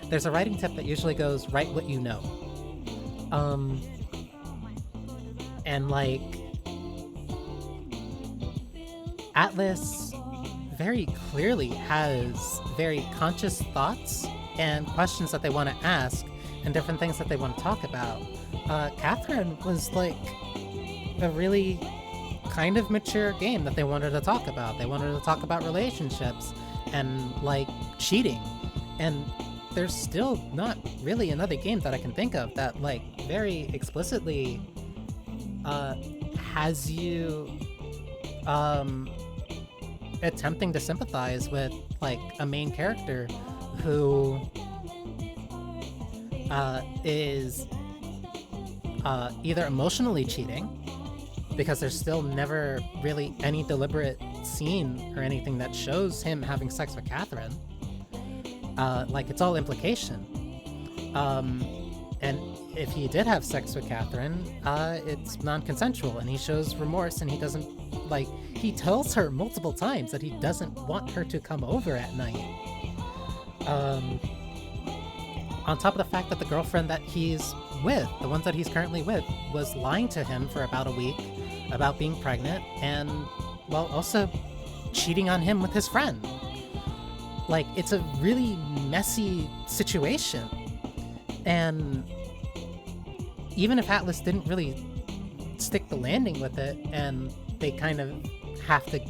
There's a writing tip that usually goes, write what you know. And, like, Atlus very clearly has very conscious thoughts and questions that they want to ask and different things that they want to talk about. Catherine was, like, a really kind of mature game that they wanted to talk about. They wanted to talk about relationships and, like, cheating. And there's still not really another game that I can think of that, like, very explicitly has you attempting to sympathize with, like, a main character who is either emotionally cheating, because there's still never really any deliberate scene or anything that shows him having sex with Catherine. Like, it's all implication. And if he did have sex with Catherine, it's non-consensual, and he shows remorse, and he doesn't, like, he tells her multiple times that he doesn't want her to come over at night. On top of the fact that the girlfriend that he's with, the ones that he's currently with, was lying to him for about a week about being pregnant, and, well, also cheating on him with his friend. Like, it's a really messy situation. And even if Atlus didn't really stick the landing with it, and they kind of have to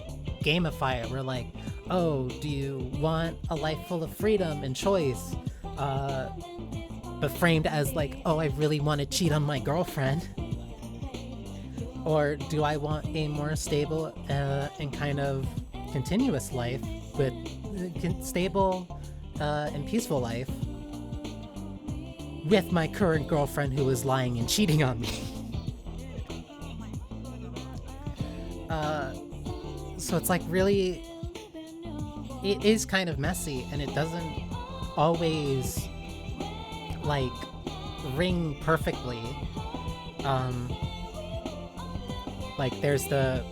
gamify it, we're like, oh, do you want a life full of freedom and choice? But framed as like, oh, I really want to cheat on my girlfriend. Or do I want a more stable and kind of continuous life with stable and peaceful life with my current girlfriend who is lying and cheating on me? So it's like, really, it is kind of messy, and it doesn't always like ring perfectly. Like, there's the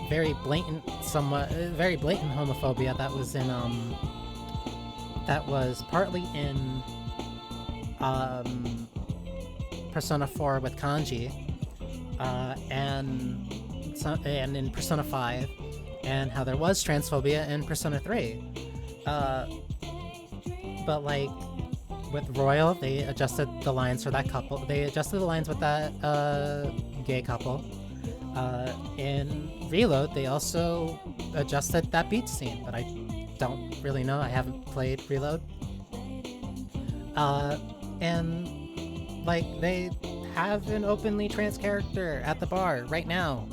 very blatant homophobia that was in that was partly in Persona 4 with Kanji, and in Persona 5, and how there was transphobia in Persona 3. But like, with Royal, they adjusted the lines for that couple. They adjusted the lines with that gay couple. In Reload, they also adjusted that beach scene, but I don't really know. I haven't played Reload. And like, they have an openly trans character at the bar right now.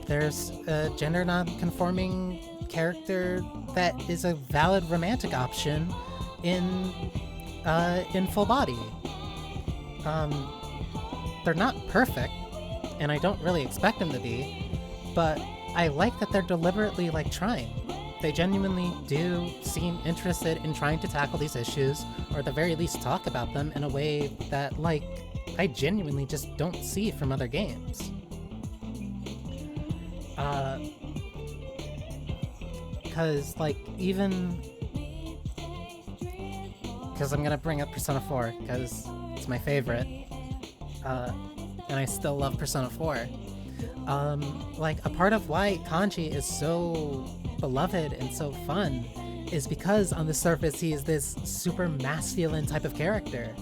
There's a gender non-conforming character that is a valid romantic option in Full Body. They're not perfect, and I don't really expect them to be, but I like that they're deliberately, like, trying. They genuinely do seem interested in trying to tackle these issues, or at the very least talk about them in a way that, like, I genuinely just don't see from other games. Because, like, even... Because I'm gonna bring up Persona 4, because it's my favorite. And I still love Persona 4. Like, a part of why Kanji is so beloved and so fun is because on the surface he is this super masculine type of character.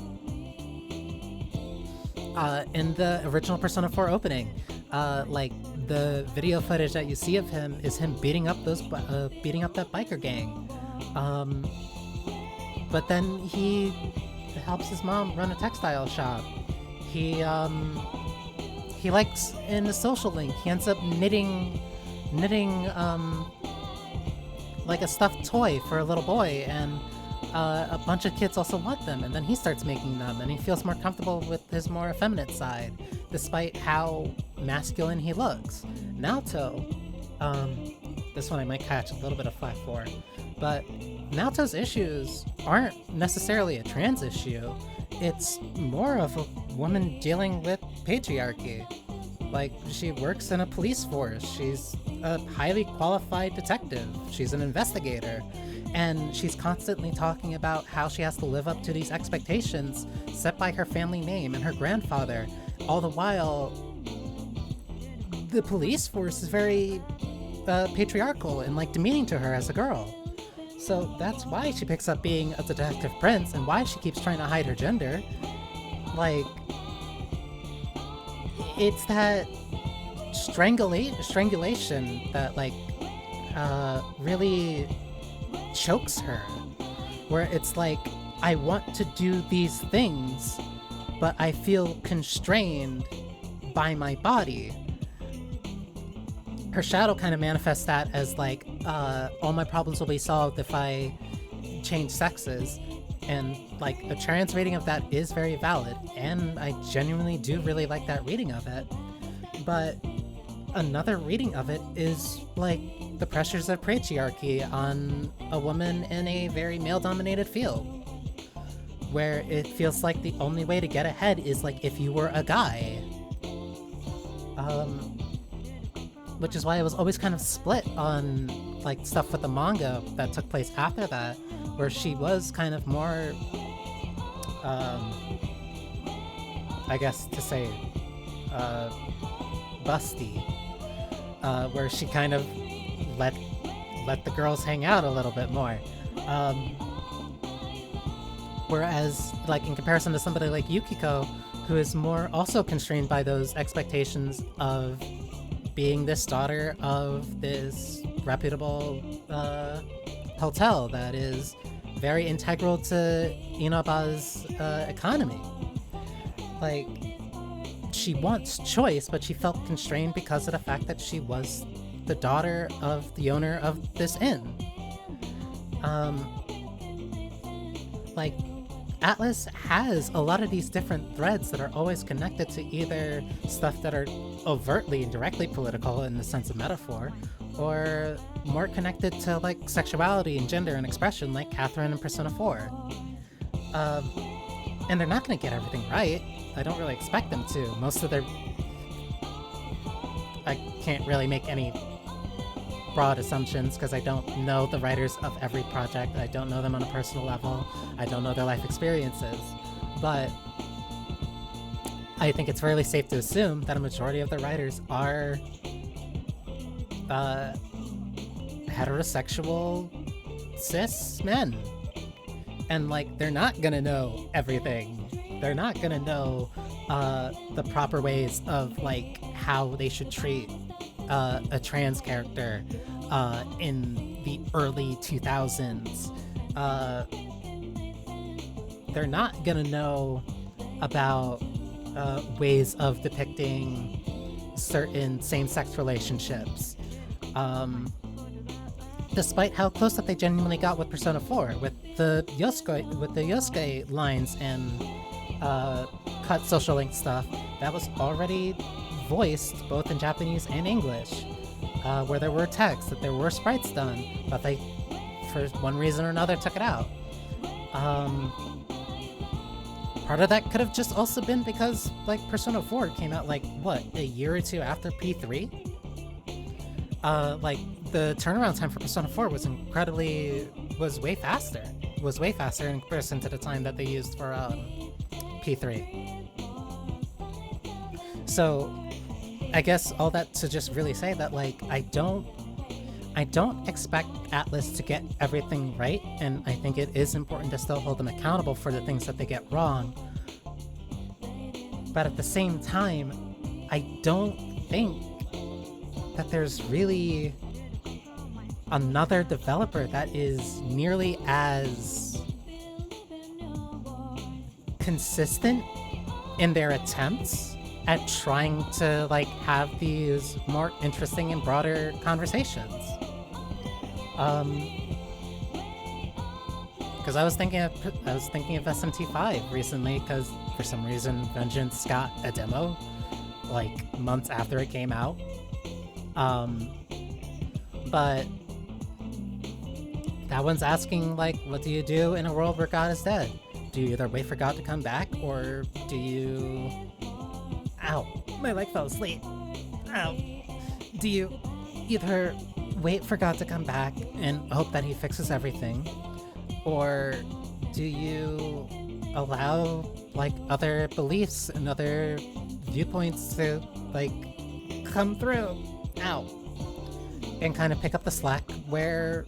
In the original Persona 4 opening, like, the video footage that you see of him is him beating up that biker gang. But then he helps his mom run a textile shop. He likes, in the social link, he ends up knitting like a stuffed toy for a little boy, and a bunch of kids also want them, and then he starts making them, and he feels more comfortable with his more effeminate side, despite how masculine he looks. Naoto, this one I might catch a little bit of flack for, but Naoto's issues aren't necessarily a trans issue. It's more of a woman dealing with patriarchy. Like, she works in a police force, she's a highly qualified detective, she's an investigator, and she's constantly talking about how she has to live up to these expectations set by her family name and her grandfather. All the while, the police force is very patriarchal and, like, demeaning to her as a girl. So that's why she picks up being a detective prince, and why she keeps trying to hide her gender. Like, it's that strangulation that, like, really chokes her. where it's like, I want to do these things, but I feel constrained by my body. Her shadow kind of manifests that as like, all my problems will be solved if I change sexes. And like, a trans reading of that is very valid, and I genuinely do really like that reading of it. But another reading of it is like the pressures of patriarchy on a woman in a very male-dominated field, where it feels like the only way to get ahead is like if you were a guy. Which is why I was always kind of split on like stuff with the manga that took place after that, where she was kind of more, I guess to say, busty, where she kind of let the girls hang out a little bit more. Whereas, like, in comparison to somebody like Yukiko, who is more also constrained by those expectations of being this daughter of this reputable hotel that is very integral to Inaba's economy. Like, she wants choice, but she felt constrained because of the fact that she was the daughter of the owner of this inn. Like, Atlus has a lot of these different threads that are always connected to either stuff that are overtly and directly political in the sense of metaphor, or more connected to like sexuality and gender and expression, like Catherine and Persona 4. And they're not going to get everything right. I don't really expect them to. Most of their... I can't really make any broad assumptions because I don't know the writers of every project. I don't know them on a personal level. I don't know their life experiences. But I think it's fairly safe to assume that a majority of the writers are heterosexual cis men. And like, they're not gonna know everything. They're not gonna know the proper ways of like how they should treat a trans character in the early 2000s. They're not gonna know about ways of depicting certain same-sex relationships. Despite how close up they genuinely got with Persona 4, with the Yosuke lines and cut social link stuff, that was already voiced both in Japanese and English, where there were texts, that there were sprites done, but they, for one reason or another, took it out. Part of that could have just also been because, like, Persona 4 came out, like, what, a year or two after P3? Like, the turnaround time for Persona 4 was way faster. It was way faster in comparison to the time that they used for, P3. So, I guess all that to just really say that, like, I don't expect Atlus to get everything right, and I think it is important to still hold them accountable for the things that they get wrong. But at the same time, I don't think that there's really another developer that is nearly as consistent in their attempts at trying to like have these more interesting and broader conversations. Because I was thinking of SMT5 recently, because for some reason Vengeance got a demo like months after it came out. But that one's asking, like, what do you do in a world where God is dead? Do you either wait for God to come back, or do you... Ow, my leg fell asleep. Ow. Do you either wait for God to come back and hope that he fixes everything, or do you allow, like, other beliefs and other viewpoints to, like, come through? Ow. And kind of pick up the slack where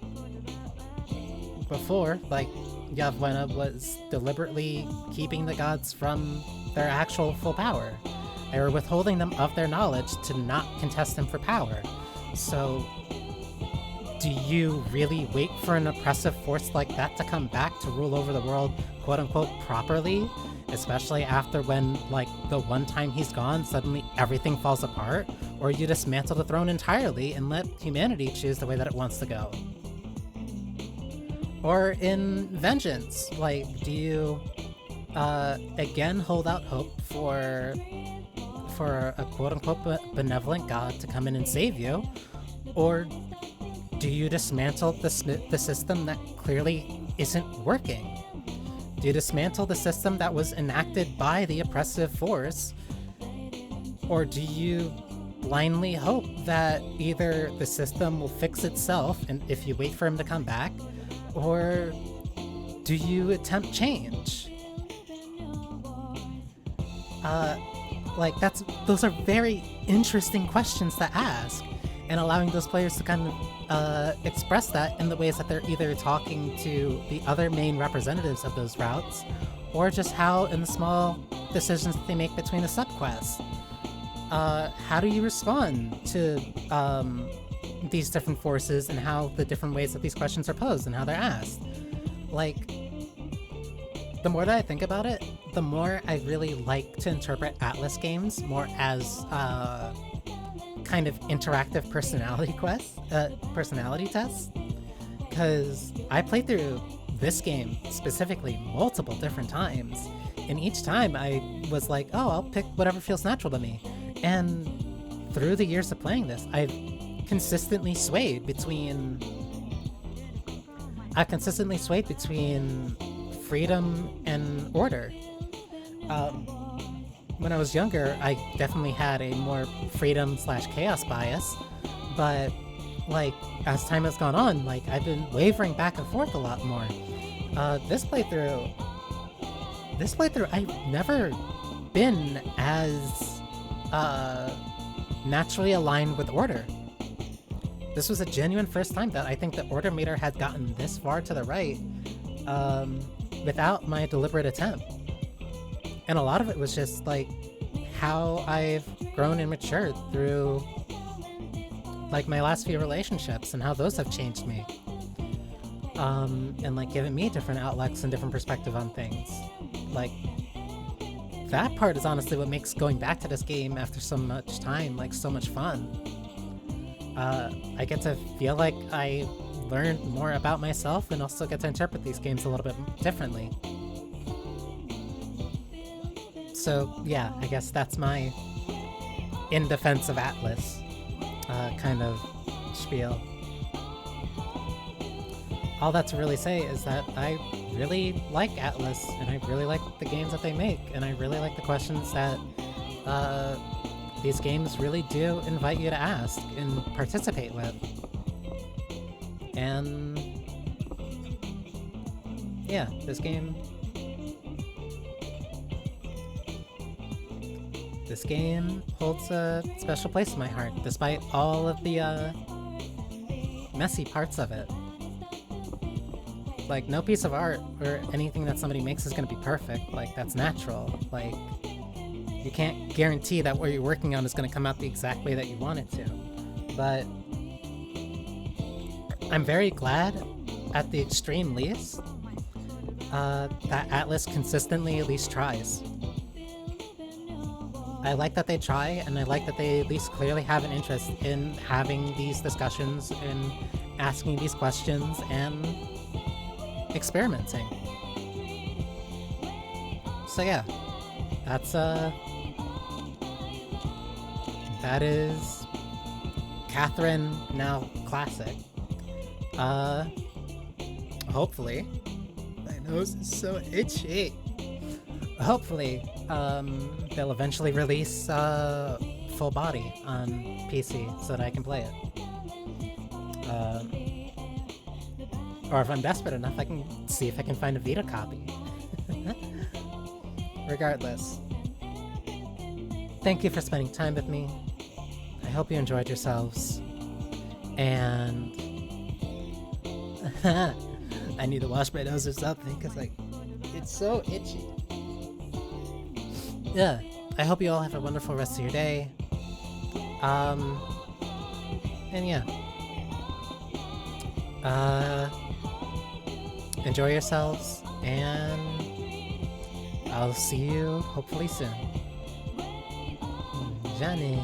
before, like, Yavlena was deliberately keeping the gods from their actual full power. They were withholding them of their knowledge to not contest them for power. So do you really wait for an oppressive force like that to come back to rule over the world, quote-unquote, properly? Especially after when, like, the one time he's gone, suddenly everything falls apart? Or you dismantle the throne entirely and let humanity choose the way that it wants to go? Or in Vengeance, like, do you, again hold out hope for a quote-unquote benevolent god to come in and save you? Or do you dismantle the system that clearly isn't working? Do you dismantle the system that was enacted by the oppressive force? Or do you blindly hope that either the system will fix itself and if you wait for him to come back, or do you attempt change? Those are very interesting questions to ask, and allowing those players to kind of express that in the ways that they're either talking to the other main representatives of those routes, or just how in the small decisions that they make between the subquests. How do you respond to these different forces, and how the different ways that these questions are posed and how they're asked? Like, the more that I think about it, the more I really like to interpret Atlus games more as kind of interactive personality tests. Because I played through this game specifically multiple different times, and each time I was like, oh, I'll pick whatever feels natural to me. And through the years of playing this, I've consistently swayed between freedom and order. When I was younger, I definitely had a more freedom/chaos bias, but like as time has gone on, like I've been wavering back and forth a lot more. This playthrough, I've never been as naturally aligned with order. This was a genuine first time that I think the order meter had gotten this far to the right without my deliberate attempt. And a lot of it was just like how I've grown and matured through like my last few relationships and how those have changed me. And like given me different outlooks and different perspective on things. Like that part is honestly what makes going back to this game after so much time like so much fun. I get to feel like I learned more about myself and also get to interpret these games a little bit differently. So yeah, I guess that's my in defense of Atlus kind of spiel. All that to really say is that I really like Atlus, and I really like the games that they make, and I really like the questions that these games really do invite you to ask and participate with. And yeah, this game holds a special place in my heart, despite all of the messy parts of it. Like, no piece of art or anything that somebody makes is gonna be perfect. Like, that's natural. Like, you can't guarantee that what you're working on is gonna come out the exact way that you want it to. But I'm very glad, at the extreme least, that Atlus consistently at least tries. I like that they try, and I like that they at least clearly have an interest in having these discussions and asking these questions and experimenting. So yeah, that is Catherine, now classic. Hopefully, my nose is so itchy. Hopefully, they'll eventually release full body on PC so that I can play it. Or if I'm desperate enough, I can see if I can find a Vita copy. Regardless, thank you for spending time with me. I hope you enjoyed yourselves. And I need to wash my nose or something because like it's so itchy. Yeah, I hope you all have a wonderful rest of your day. And yeah, enjoy yourselves, and I'll see you hopefully soon. Johnny.